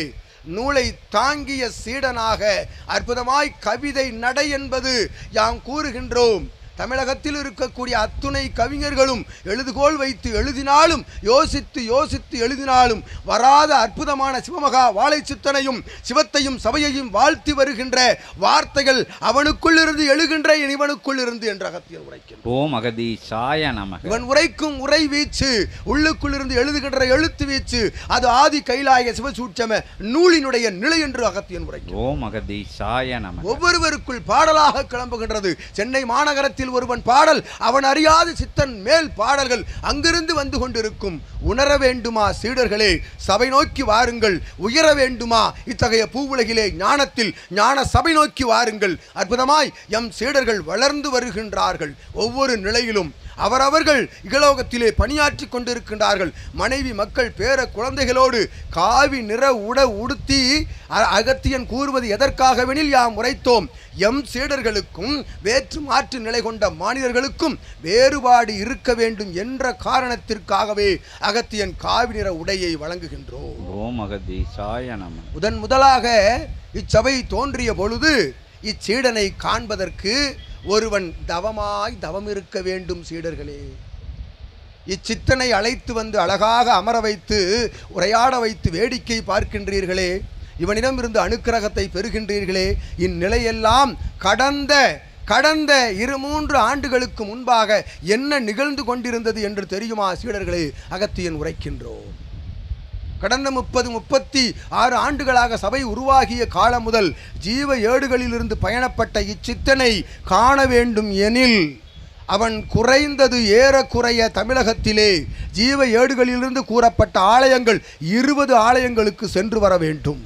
நூலை தாங்கிய சீடனாக அற்புதமாய் கவிதை நடை என்பது யாம் கூறுகின்றோம். தமிழகத்தில் இருக்கக்கூடிய அத்துணை கவிஞர்களும் எழுதுகோள் வைத்து எழுதினாலும், யோசித்து யோசித்து எழுதினாலும் வராத அற்புதமான சிவமகா வாழை சித்தனையும் சிவத்தையும் சபையையும் வாழ்த்தி வருகின்ற வார்த்தைகள் அவனுக்குள் இருந்து எழுகின்ற இவனுக்குள் இருந்து என்ற அகத்தியன் உரைக்கின்றான். ஓம் அகதீசாய நமக. இவன் உரைக்கும் உரை வீச்சு, உள்ளுக்குள் இருந்து எழுதுகின்ற எழுத்து வீச்சு, அது ஆதி கைலாய சிவசூட்சம நூலினுடைய நிலை என்று அகத்தியன் உரைக்கும். ஓம் அகதீசாய நமக. ஒவ்வொருவருக்குள் பாடலாக கிளம்புகின்றது. சென்னை மாநகரத்தில் ஒருவன் பாடல், அவன் அறியாத சித்தன் மேல் பாடல்கள் அங்கிருந்து வந்து கொண்டிருக்கும். உணர வேண்டுமா சீடர்களே, சபை நோக்கி வாருங்கள். உயர வேண்டுமா இத்தகைய பூவுலகிலே ஞானத்தில் ஞான சபை நோக்கி வாருங்கள். அற்புதமாய் எம் சீடர்கள் வளர்ந்து வருகின்றார்கள். ஒவ்வொரு நிலையிலும் அவரவர்கள் இகலோகத்திலே பணியாற்றி கொண்டிருக்கின்றார்கள். மனைவி மக்கள் பேர குழந்தைகளோடு காவி நிற உடுத்தி அகத்தியன் கூறுவது எதற்காகவெனில் யாம் உரைத்தோம். எம் சீடர்களுக்கும் வேற்று மாற்று நிலை கொண்ட மாநிலர்களுக்கும் வேறுபாடு இருக்க வேண்டும் என்ற காரணத்திற்காகவே அகத்தியன் காவி நிற உடையை வழங்குகின்றோம். ஓம் அகதீசாய நமக. முதன் முதலாக இச்சபை தோன்றிய பொழுது இச்சீடனை காண்பதற்கு ஒருவன் தவமாய் தவம் இருக்க வேண்டும். சீடர்களே, இச்சித்தனை அழைத்து வந்து அழகாக அமர வைத்து உரையாட வைத்து வேடிக்கை பார்க்கின்றீர்களே, இவனிடம் இருந்து அனுக்கிரகத்தை பெறுகின்றீர்களே. இந்நிலையெல்லாம் கடந்த 2-3 ஆண்டுகளுக்கு முன்பாக என்ன நிகழ்ந்து கொண்டிருந்தது என்று தெரியுமா சீடர்களே? அகத்தியன் உரைக்கின்றோம். கடந்த 30-36 ஆண்டுகளாக சபை உருவாகிய காலம் முதல் ஜீவ ஏடுகளிலிருந்து பயணப்பட்ட இச்சித்தனை காண வேண்டும் எனில் அவன் குறைந்தது ஏறக்குறைய தமிழகத்திலே ஜீவ ஏடுகளிலிருந்து கூறப்பட்ட ஆலயங்கள் 20 ஆலயங்களுக்கு சென்று வர வேண்டும்.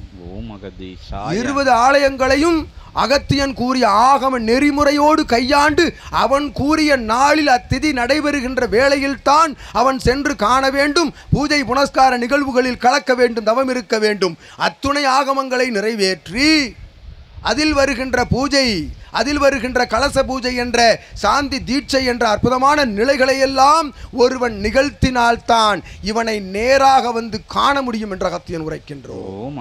20 ஆலயங்களையும் அகத்தியன் கூறிய ஆகம நெறிமுறையோடு கையாண்டு அவன் கூறிய நாளில் அத்திதி நடைபெறுகின்ற வேளையில் தான் அவன் சென்று காண வேண்டும். பூஜை புனஸ்கார நிகழ்வுகளில் கலக்க வேண்டும், தவம் இருக்க வேண்டும். அத்துணை ஆகமங்களை நிறைவேற்றி அதில் வருகின்ற பூஜை, அதில் வருகின்ற கலச பூஜை என்ற சாந்தி தீட்சை என்ற அற்புதமான நிலைகளை எல்லாம் ஒருவன் நிகழ்த்தினால்தான் இவனை நேராக வந்து காண முடியும் என்ற அகத்தியன் உரைக்கின்றோம்.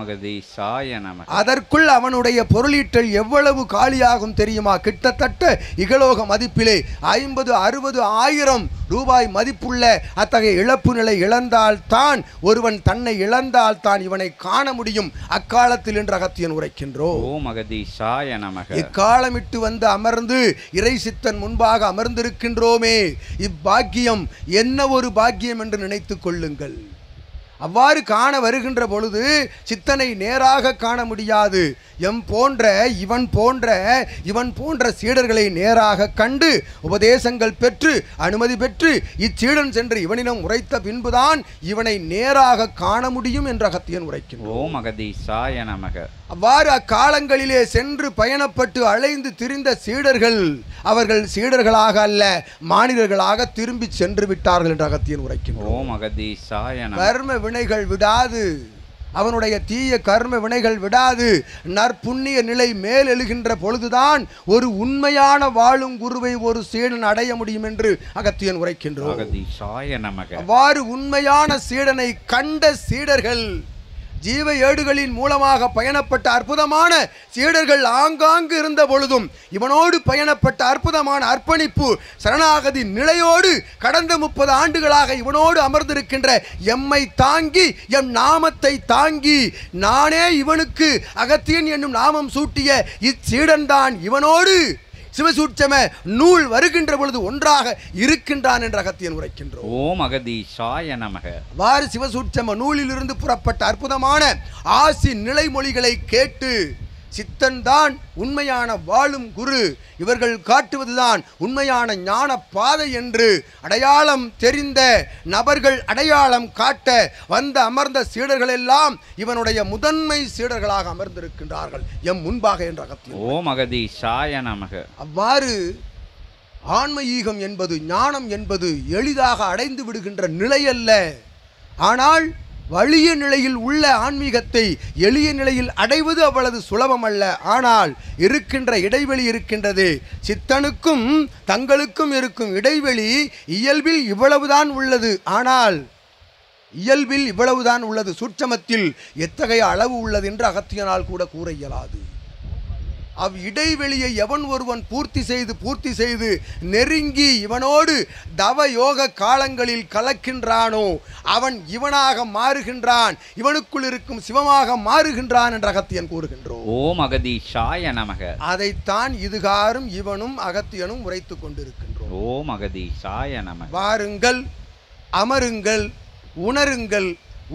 அதற்குள் அவனுடைய பொருளீட்டல் எவ்வளவு காலியாகும் தெரியுமா? கிட்டத்தட்ட இகலோக மதிப்பிலே 50-60 ஆயிரம் ரூபாய் மதிப்புள்ள அத்தகைய இழப்பு நிலை இழந்தால்தான் ஒருவன் தன்னை இழந்தால்தான் இவனை காண முடியும் அக்காலத்தில் என்று அகத்தியன் உரைக்கின்றோம். இக்காலம் விட்டு வந்து அமர்ந்து இறை சித்தன் முன்பாக அமர்ந்திருக்கின்றோமே, இப்பாக்கியம் என்ன ஒரு பாக்கியம் என்று நினைத்துக் கொள்ளுங்கள். அவ்வாறு காண வருகின்ற பொழுது சித்தனை நேராக காண முடியாது. இவன் போன்ற சீடர்களை நேராக கண்டு உபதேசங்கள் பெற்று அனுமதி பெற்று இச்சீடன் சென்று இவனிடம் உரைத்த பின்புதான் இவனை நேராக காண முடியும் என்ற அகத்தியன் உரைக்கின்றோம். அவ்வாறு அக்காலங்களிலே சென்று பயணப்பட்டு அலைந்து திரிந்த சீடர்கள் அவர்கள் சீடர்களாக அல்ல மானிடர்களாக திரும்பி சென்று விட்டார்கள் என்ற அகத்தியன் உரைக்கின்றோம். கர்ம வினைகள் விடாது, அவனுடைய தீய கர்ம வினைகள் விடாது நற்புண்ணிய நிலை மேல் எழுகின்ற பொழுதுதான் ஒரு உண்மையான வாழும் குருவை ஒரு சீடன் அடைய முடியும் என்று அகத்தியன் உரைக்கின்றோம். அவ்வாறு உண்மையான சீடனை கண்ட சீடர்கள் ஜீவ ஏடுகளின் மூலமாக பயணப்பட்ட அற்புதமான சீடர்கள் ஆங்காங்கு இருந்த பொழுதும் இவனோடு பயணப்பட்ட அற்புதமான அர்ப்பணிப்பு சரணாகதி நிலையோடு கடந்த 30 ஆண்டுகளாக இவனோடு அமர்ந்திருக்கின்ற எம்மை தாங்கி எம் நாமத்தை தாங்கி நானே இவனுக்கு அகத்தியன் என்னும் நாமம் சூட்டிய இச்சீடன்தான் இவனோடு சிவசூட்சம நூல் வருகின்ற பொழுது ஒன்றாக இருக்கின்றான் என்ற அகத்தியன் உரைக்கின்றோம். ஓம் அகதீஷாய நமக. வாறு சிவசூட்சம நூலிலிருந்து புறப்பட்ட அற்புதமான ஆசி நிலைமொழிகளை கேட்டு சித்தன் தான் உண்மையான வாழும் குரு, இவர்கள் காட்டுவதுதான் உண்மையான ஞான பாதை என்று அடையாளம் தெரிந்த நபர்கள் அடையாளம் காட்ட வந்த அமர்ந்த சீடர்கள் எல்லாம் இவனுடைய முதன்மை சீடர்களாக அமர்ந்திருக்கின்றார்கள் எம் முன்பாக என்ற அகத்தியன். ஓம் அகதீஷாய நமக. அவ்வாறு ஆன்ம ஈகம் என்பது ஞானம் என்பது எளிதாக அடைந்து விடுகின்ற நிலை அல்ல. ஆனால் வலிய நிலையில் உள்ள ஆன்மீகத்தை எளிய நிலையில் அடைவது அவ்வளவு சுலபம் அல்ல. ஆனால் இருக்கின்ற இடைவெளி இருக்கின்றது. சித்தனுக்கும் தங்களுக்கும் இருக்கும் இடைவெளி இயல்பில் இவ்வளவுதான் உள்ளது. ஆனால் இயல்பில் இவ்வளவுதான் உள்ளது, சூட்சமத்தில் எத்தகைய அளவு உள்ளது என்று அகத்தியனால் கூட கூற இயலாது. அவ் இடைவெளியை எவன் ஒருவன் பூர்த்தி செய்து நெருங்கி இவனோடு தவ யோக காலங்களில் கலக்கின்றானோ அவன் இவனாக மாறுகின்றான், இவனுக்குள் இருக்கும் சிவமாக மாறுகின்றான் என்ற அகத்தியன் கூறுகின்றோம். ஓம் அகதீஷாய நமக. அதைத்தான் இதுகாரும் இவனும் அகத்தியனும் உரைத்துக் கொண்டிருக்கின்றோம். ஓம் அகதீஷாய நமக. வாருங்கள், அமருங்கள், உணருங்கள்,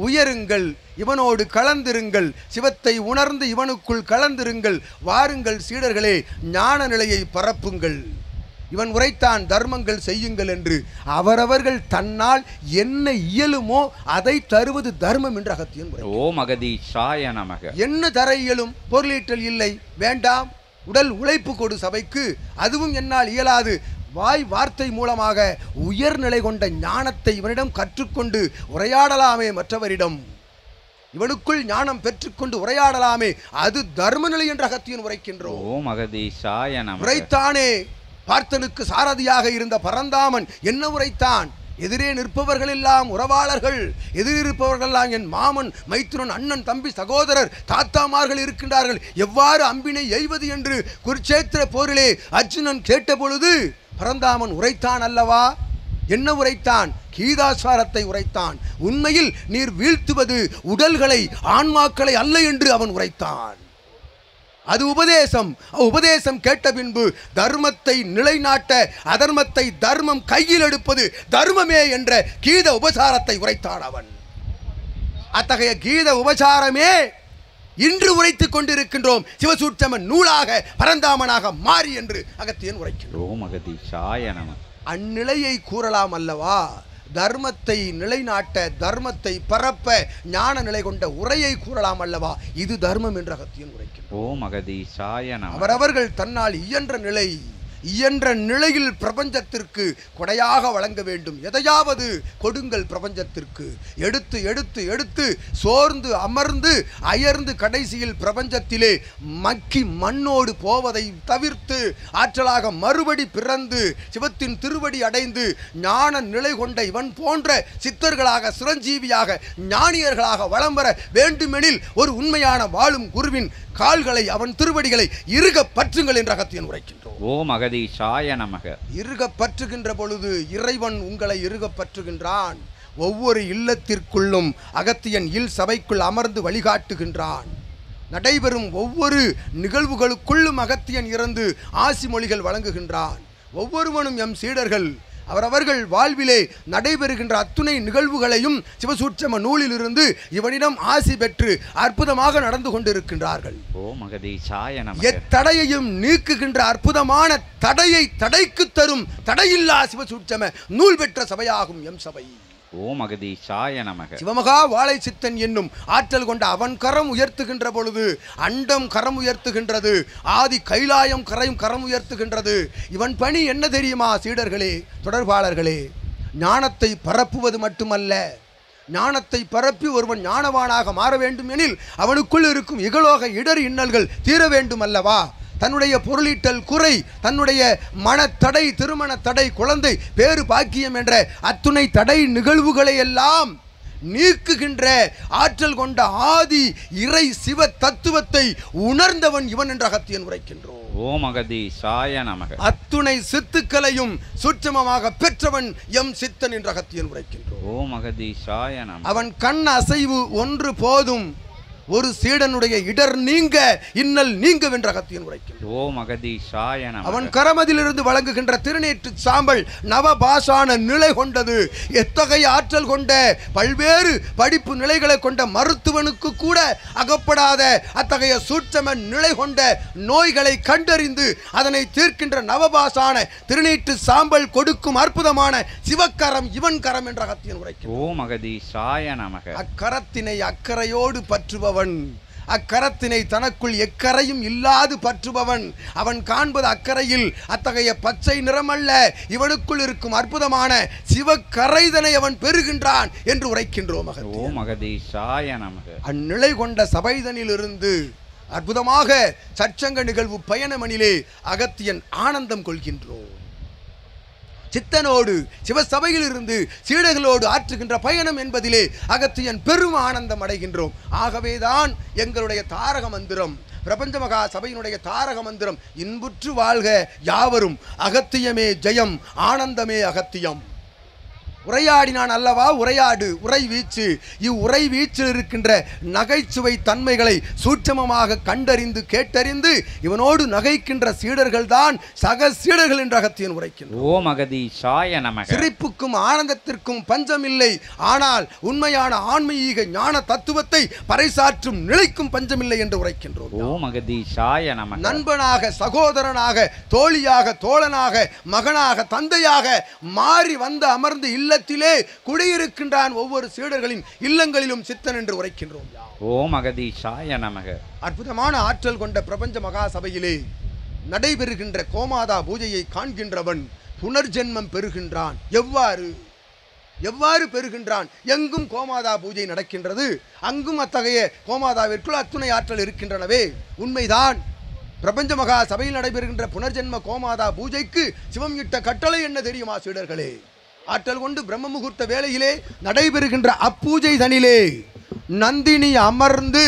உயருங்கள், இவனோடு கலந்திருங்கள், சிவத்தை உணர்ந்து இவனுக்குள் கலந்திருங்கள். வாருங்கள் சீடர்களே, ஞான நிலையை பரப்புங்கள். இவன் உரைத்தான் தர்மங்கள் செய்யுங்கள் என்று. அவரவர்கள் தன்னால் என்ன இயலுமோ அதை தருவது தர்மம் என்று அகத்தியன். ஓம் அகதீஷாய நமக. என்ன தர இயலும்? பொருளீட்டல் இல்லை, வேண்டாம். உடல் உழைப்பு கொடு சபைக்கு, அதுவும் என்னால் இயலாது. வாய் வார்த்தை மூலமாக உயர்நிலை கொண்ட ஞானத்தை இவனிடம் கற்றுக்கொண்டு உரையாடலாமே மற்றவரிடம். இவனுக்குள் ஞானம் பெற்றுக்கொண்டு உரையாடலாமே, அது தர்ம நிலை என்ற அகத்தியன் உரைக்கின்றோம். ஓம் அகதீஷாய நமக. உரைத்தானே பார்த்தனுக்கு சாரதியாக இருந்த பரந்தாமன் என்ன உரைத்தான்? எதிரே நிற்பவர்கள் எல்லாம் உறவாளர்கள், எதிரிருப்பவர்கள் எல்லாம் என் மாமன், மைத்துனன், அண்ணன், தம்பி, சகோதரர், தாத்தாமார்கள் இருக்கின்றார்கள். எவ்வாறு அம்பினை எய்வது என்று குருச்சேத்திர போரிலே அர்ஜுனன் கேட்ட பொழுது பரந்தாமன் உரைத்தான் அல்லவா? என்ன உரைத்தான்? கீதாசாரத்தை உரைத்தான். உண்மையில் நீர் வீழ்த்துவது உடல்களை ஆன்மாக்களை அல்ல என்று அவன் உரைத்தான். அது உபதேசம். உபதேசம் கேட்ட பின்பு தர்மத்தை நிலைநாட்ட அதர்மத்தை தர்மம் கையில் எடுப்பது தர்மமே என்ற கீத உபசாரத்தை உரைத்தான் அவன். அத்தகைய கீத உபசாரமே இன்று உரைத்துக் கொண்டிருக்கின்றோம். சிவசூட்சம நூலாக பரந்தாமனாக மாறி என்று அகத்தியன் உரைக்கின்றோம். அந்நிலையை கூறலாம் அல்லவா? தர்மத்தை நிலைநாட்ட தர்மத்தை பரப்ப ஞான நிலை கொண்ட உரையை கூறலாம் அல்லவா? இது தர்மம் என்று அகத்தியன் உரைக்கின்றோம். அவரவர்கள் தன்னால் இயன்ற நிலையில் பிரபஞ்சத்திற்கு கொடையாக வழங்க வேண்டும். எதையாவது கொடுங்கள் பிரபஞ்சத்திற்கு. எடுத்து எடுத்து எடுத்து சோர்ந்து அமர்ந்து அயர்ந்து கடைசியில் பிரபஞ்சத்திலே மக்கி மண்ணோடு போவதை தவிர்த்து ஆற்றலாக மறுபடி பிறந்து சிவத்தின் திருவடி அடைந்து ஞான நிலை கொண்ட இவன் போன்ற சித்தர்களாக சிரஞ்சீவியாக ஞானியர்களாக வலம் வர வேண்டுமெனில் ஒரு உண்மையான வாழும் குருவின் கால்களை அவன் திருவடிகளை இறுக பற்றுங்கள் என்று அகத்தியன் உரைக்கின்றோம். ஓம் அகதீஷாய நமக. இறுக பற்றுகின்ற பொழுது இறைவன் உங்களை இறுக பற்றுகின்றான். ஒவ்வொரு இல்லத்திற்குள்ளும் அகத்தியன் சபைக்குள் அமர்ந்து வழிகாட்டுகின்றான். நடைபெறும் ஒவ்வொரு நிகழ்வுகளுக்குள்ளும் அகத்தியன் இருந்து ஆசி மொழிகள் வழங்குகின்றான். ஒவ்வொருவனும் எம் சீடர்கள் அவரவர்கள் வாழ்விலே நடைபெறுகின்ற அத்துணை நிகழ்வுகளையும் சிவசூட்சம நூலிலிருந்து இவனிடம் ஆசி பெற்று அற்புதமாக நடந்து கொண்டிருக்கின்றார்கள். எத்தடையையும் நீக்குகின்ற அற்புதமான தடைக்கு தரும் தடையில்லா சிவசூட்சம நூல் பெற்ற சபையாகும் எம் சபை. ஓம் அகதீஷாய நமக. சிவமகா வாழை சித்தன் என்னும் ஆற்றல் கொண்ட அவன் கரம் உயர்த்துகின்ற பொழுது அண்டம் கரம் உயர்த்துகின்றது, ஆதி கைலாயம் கரம் உயர்த்துகின்றது. இவன் பணி என்ன தெரியுமா சீடர்களே, தொடர்பாளர்களே? ஞானத்தை பரப்புவது மட்டுமல்ல, ஞானத்தை பரப்பி ஒருவன் ஞானவானாக மாற வேண்டும் எனில் அவனுக்குள் இருக்கும் இகலோக இடர் இன்னல்கள் தீர வேண்டும் அல்லவா? தன்னுடைய பொருளீட்டல் குறை, தன்னுடைய மனத்தடை, திருமண தடை, குழந்தை பேறு பாக்கியம் என்ற அத்துணை தடை நிகழ்வுகளை எல்லாம் நீக்குகின்ற ஆற்றல் கொண்ட ஆதி இறை சிவ தத்துவத்தை உணர்ந்தவன் இவன் என்ற அகத்தியன் உரைக்கின்றோம். ஓம் அகதீசாய நமக. அத்துணை சித்துக்களையும் சூட்சமமாக பெற்றவன் எம் சித்தன் என்ற அகத்தியன் உரைக்கின்றோம். ஓம் அகதீசாய நமக. அவன் கண் அசைவு ஒன்று போதும் ஒரு சீடனுடைய இடர் நீங்க இன்னல் நீங்க வென்ற அகத்தியன் உரைக்கின்றோம். ஓம் அகதீசாய நமக. அவன் கரமதிலிருந்து வழங்குகின்ற திருநீற்று சாம்பல் நவபாஷான நிலை கொண்டது. எத்தகைய ஆற்றல் கொண்ட பல்வேறு படிப்பு நிலைகளை கொண்ட மருத்துவனுக்கு கூட அகப்படாத அத்தகைய சூட்சம நிலை கொண்ட நோய்களை கண்டறிந்து அதனை தீர்க்கின்ற நவபாஷான திருநீற்று சாம்பல் கொடுக்கும் அற்புதமான சிவக்கரம் இவன் கரம் என்ற அகத்தியன் உரைக்கின்றோம். ஓம் அகதீசாய நமக. அக்கரத்தினை அக்கறையோடு பற்றுபவன், அக்கரத்தினை தனக்குள் எக்கரையும் இல்லாது பற்றுபவன், அவன் காண்பது அக்கறையில் அத்தகைய பச்சை நிறமல்ல, இவனுக்குள் இருக்கும் அற்புதமான சிவக்கரைதனை அவன் பெறுகின்றான் என்று உரைக்கின்றோம். ஓம் அகதீசாய நமக. அந்நிலை கொண்ட சபைதனிலிருந்து அற்புதமாக சற்சங்க நிகழ்வு பயணமணிலே அகத்தியன் ஆனந்தம் கொள்கின்றோம். சித்தனோடு சிவசபையில் இருந்து சீடர்களோடு ஆற்றுகின்ற பயணம் என்பதிலே அகத்தியன் பெரும் ஆனந்தம் அடைகின்றோம். ஆகவேதான் எங்களுடைய தாரக மந்திரம், பிரபஞ்ச மகா சபையினுடைய தாரக மந்திரம் இன்புற்று வாழ்க யாவரும் அகத்தியமே ஜெயம், ஆனந்தமே அகத்தியம். உரையாடினான் அல்லவா உரையாடு உரை வீச்சு. இவ்வுரை வீச்சில் இருக்கின்ற நகைச்சுவை தன்மைகளை சூட்சமமாக கண்டறிந்து கேட்டறிந்து இவனோடு நகைக்கின்ற சீடர்கள் தான் சக சீடர்கள் என்ற அகத்தியன் உரைக்கின்றோம். ஓம் அகதீசாய நமக. சிரிப்புக்கும் ஆனந்தத்திற்கும் பஞ்சமில்லை, ஆனால் உண்மையான ஆன்மீக ஞான தத்துவத்தை பறைசாற்றும் நிலைக்கும் பஞ்சமில்லை என்று உரைக்கின்றோம். ஓம் அகதீசாய நமக. நண்பனாக சகோதரனாக தோழியாக தோழனாக மகனாக தந்தையாக மாறி வந்து அமர்ந்து இல்லத்திலே குடியிருக்கின்றான். ஒவ்வொரு சீடர்களின் இல்லங்களிலும் சித்தன் என்று உரைக்கின்றோம். ஓம் அகதீசாய நமக. அற்புதமான ஆற்றல் கொண்ட பிரபஞ்ச மகா சபையிலே நடைபெறுகின்ற கோமாதா பூஜையை காண்கின்றவன் புனர்ஜென்மம் பெறுகின்றான். எவ்வாறு பெறுகின்றான்? எங்கும் கோமாதா பூஜை நடக்கின்றது, அங்கும் அத்தகைய கோமாதாவிற்குள் அத்துணை ஆற்றல் இருக்கின்றனவே. உண்மைதான். பிரபஞ்ச மகா சபையில் நடைபெறுகின்ற புனர்ஜென்ம கோமாதா பூஜைக்கு சிவம் இட்ட கட்டளை என்ன தெரியுமா சீடர்களே? ஆற்றல் கொண்டு பிரம்ம முகூர்த்த வேளையிலே நடைபெறுகின்ற அப்பூஜை தனிலே நந்தினி அமர்ந்து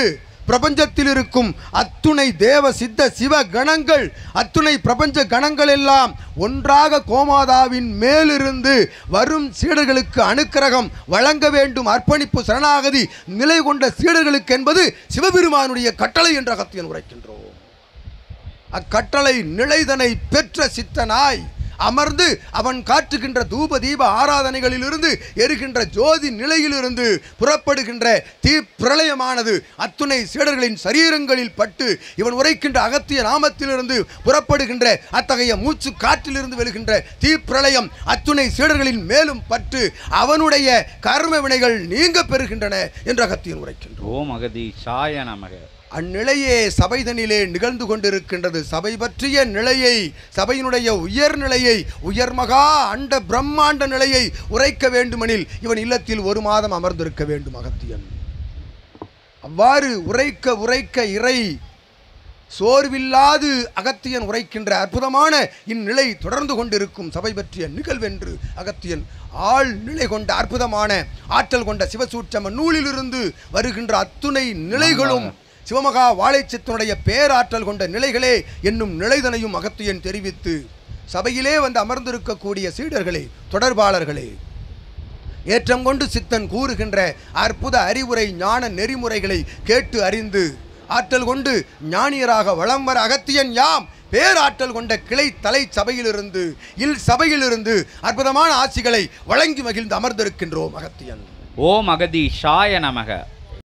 பிரபஞ்சத்தில் இருக்கும் அத்துணை தேவ சித்த சிவ கணங்கள், அத்துணை பிரபஞ்ச கணங்கள் எல்லாம் ஒன்றாக கோமாதாவின் மேலிருந்து வரும் சீடர்களுக்கு அனுக்கிரகம் வழங்க வேண்டும். அர்ப்பணிப்பு சரணாகதி நிலை கொண்ட சீடர்களுக்கு என்பது சிவபெருமானுடைய கட்டளை என்ற அகத்தியன் உரைக்கின்றோம். அக்கட்டளை நிலைதனை பெற்ற சித்தனாய் அமர்ந்து அவன் காட்டுகின்ற தூப தீப ஆராதனைகளிலிருந்து எரிகின்ற ஜோதி நிலையிலிருந்து புறப்படுகின்ற தீ பிரளயமானது அத்துணை சீடர்களின் சரீரங்களில் பட்டு இவன் உரைக்கின்ற அகத்திய நாமத்திலிருந்து புறப்படுகின்ற அத்தகைய மூச்சு காற்றிலிருந்து வெல்கின்ற தீ பிரளயம் அத்துணை சீடர்களின் மேலும் பட்டு அவனுடைய கர்ம வினைகள் நீங்க பெறுகின்றன என்று அகத்தியன் உரைக்கின்றோம். ஓம் அகதீசாய நமக. அந்நிலையே சபைதனிலே நிகழ்ந்து கொண்டிருக்கின்றது. சபை பற்றிய நிலையை, சபையினுடைய உயர்நிலையை, உயர்மகா அண்ட பிரம்மாண்ட நிலையை உரைக்க வேண்டுமெனில் இவன் இல்லத்தில் ஒரு மாதம் அமர்ந்திருக்க வேண்டும் அகத்தியன். அவ்வாறு உரைக்க இறை சோர்வில்லாது அகத்தியன் உரைக்கின்ற அற்புதமான இந்நிலை தொடர்ந்து கொண்டிருக்கும் சபை பற்றிய நிகழ்வென்று அகத்தியன் ஆள் நிலை கொண்ட அற்புதமான ஆற்றல் கொண்ட சிவசூட்சம நூலிலிருந்து வருகின்ற அத்துணை நிலைகளும் சிவமகா வாழைச்சித்தனுடைய பேராற்றல் கொண்ட நிலைகளே என்னும் நிலைதனையும் அகத்தியன் தெரிவித்து சபையிலே வந்து அமர்ந்திருக்கக்கூடிய சீடர்களே, தொடர்பாளர்களே, ஏற்றம் கொண்டு சித்தன் கூறுகின்ற அற்புத அறிவுரை ஞான நெறிமுறைகளை கேட்டு அறிந்து ஆற்றல் கொண்டு ஞானியராக வளம் வர அகத்தியன் யாம் பேராற்றல் கொண்ட கிளை தலை சபையிலிருந்து சபையிலிருந்து அற்புதமான ஆசிகளை வழங்கி மகிழ்ந்து அமர்ந்திருக்கின்றோம் அகத்தியன். ஓம் அகதீசாய நமக.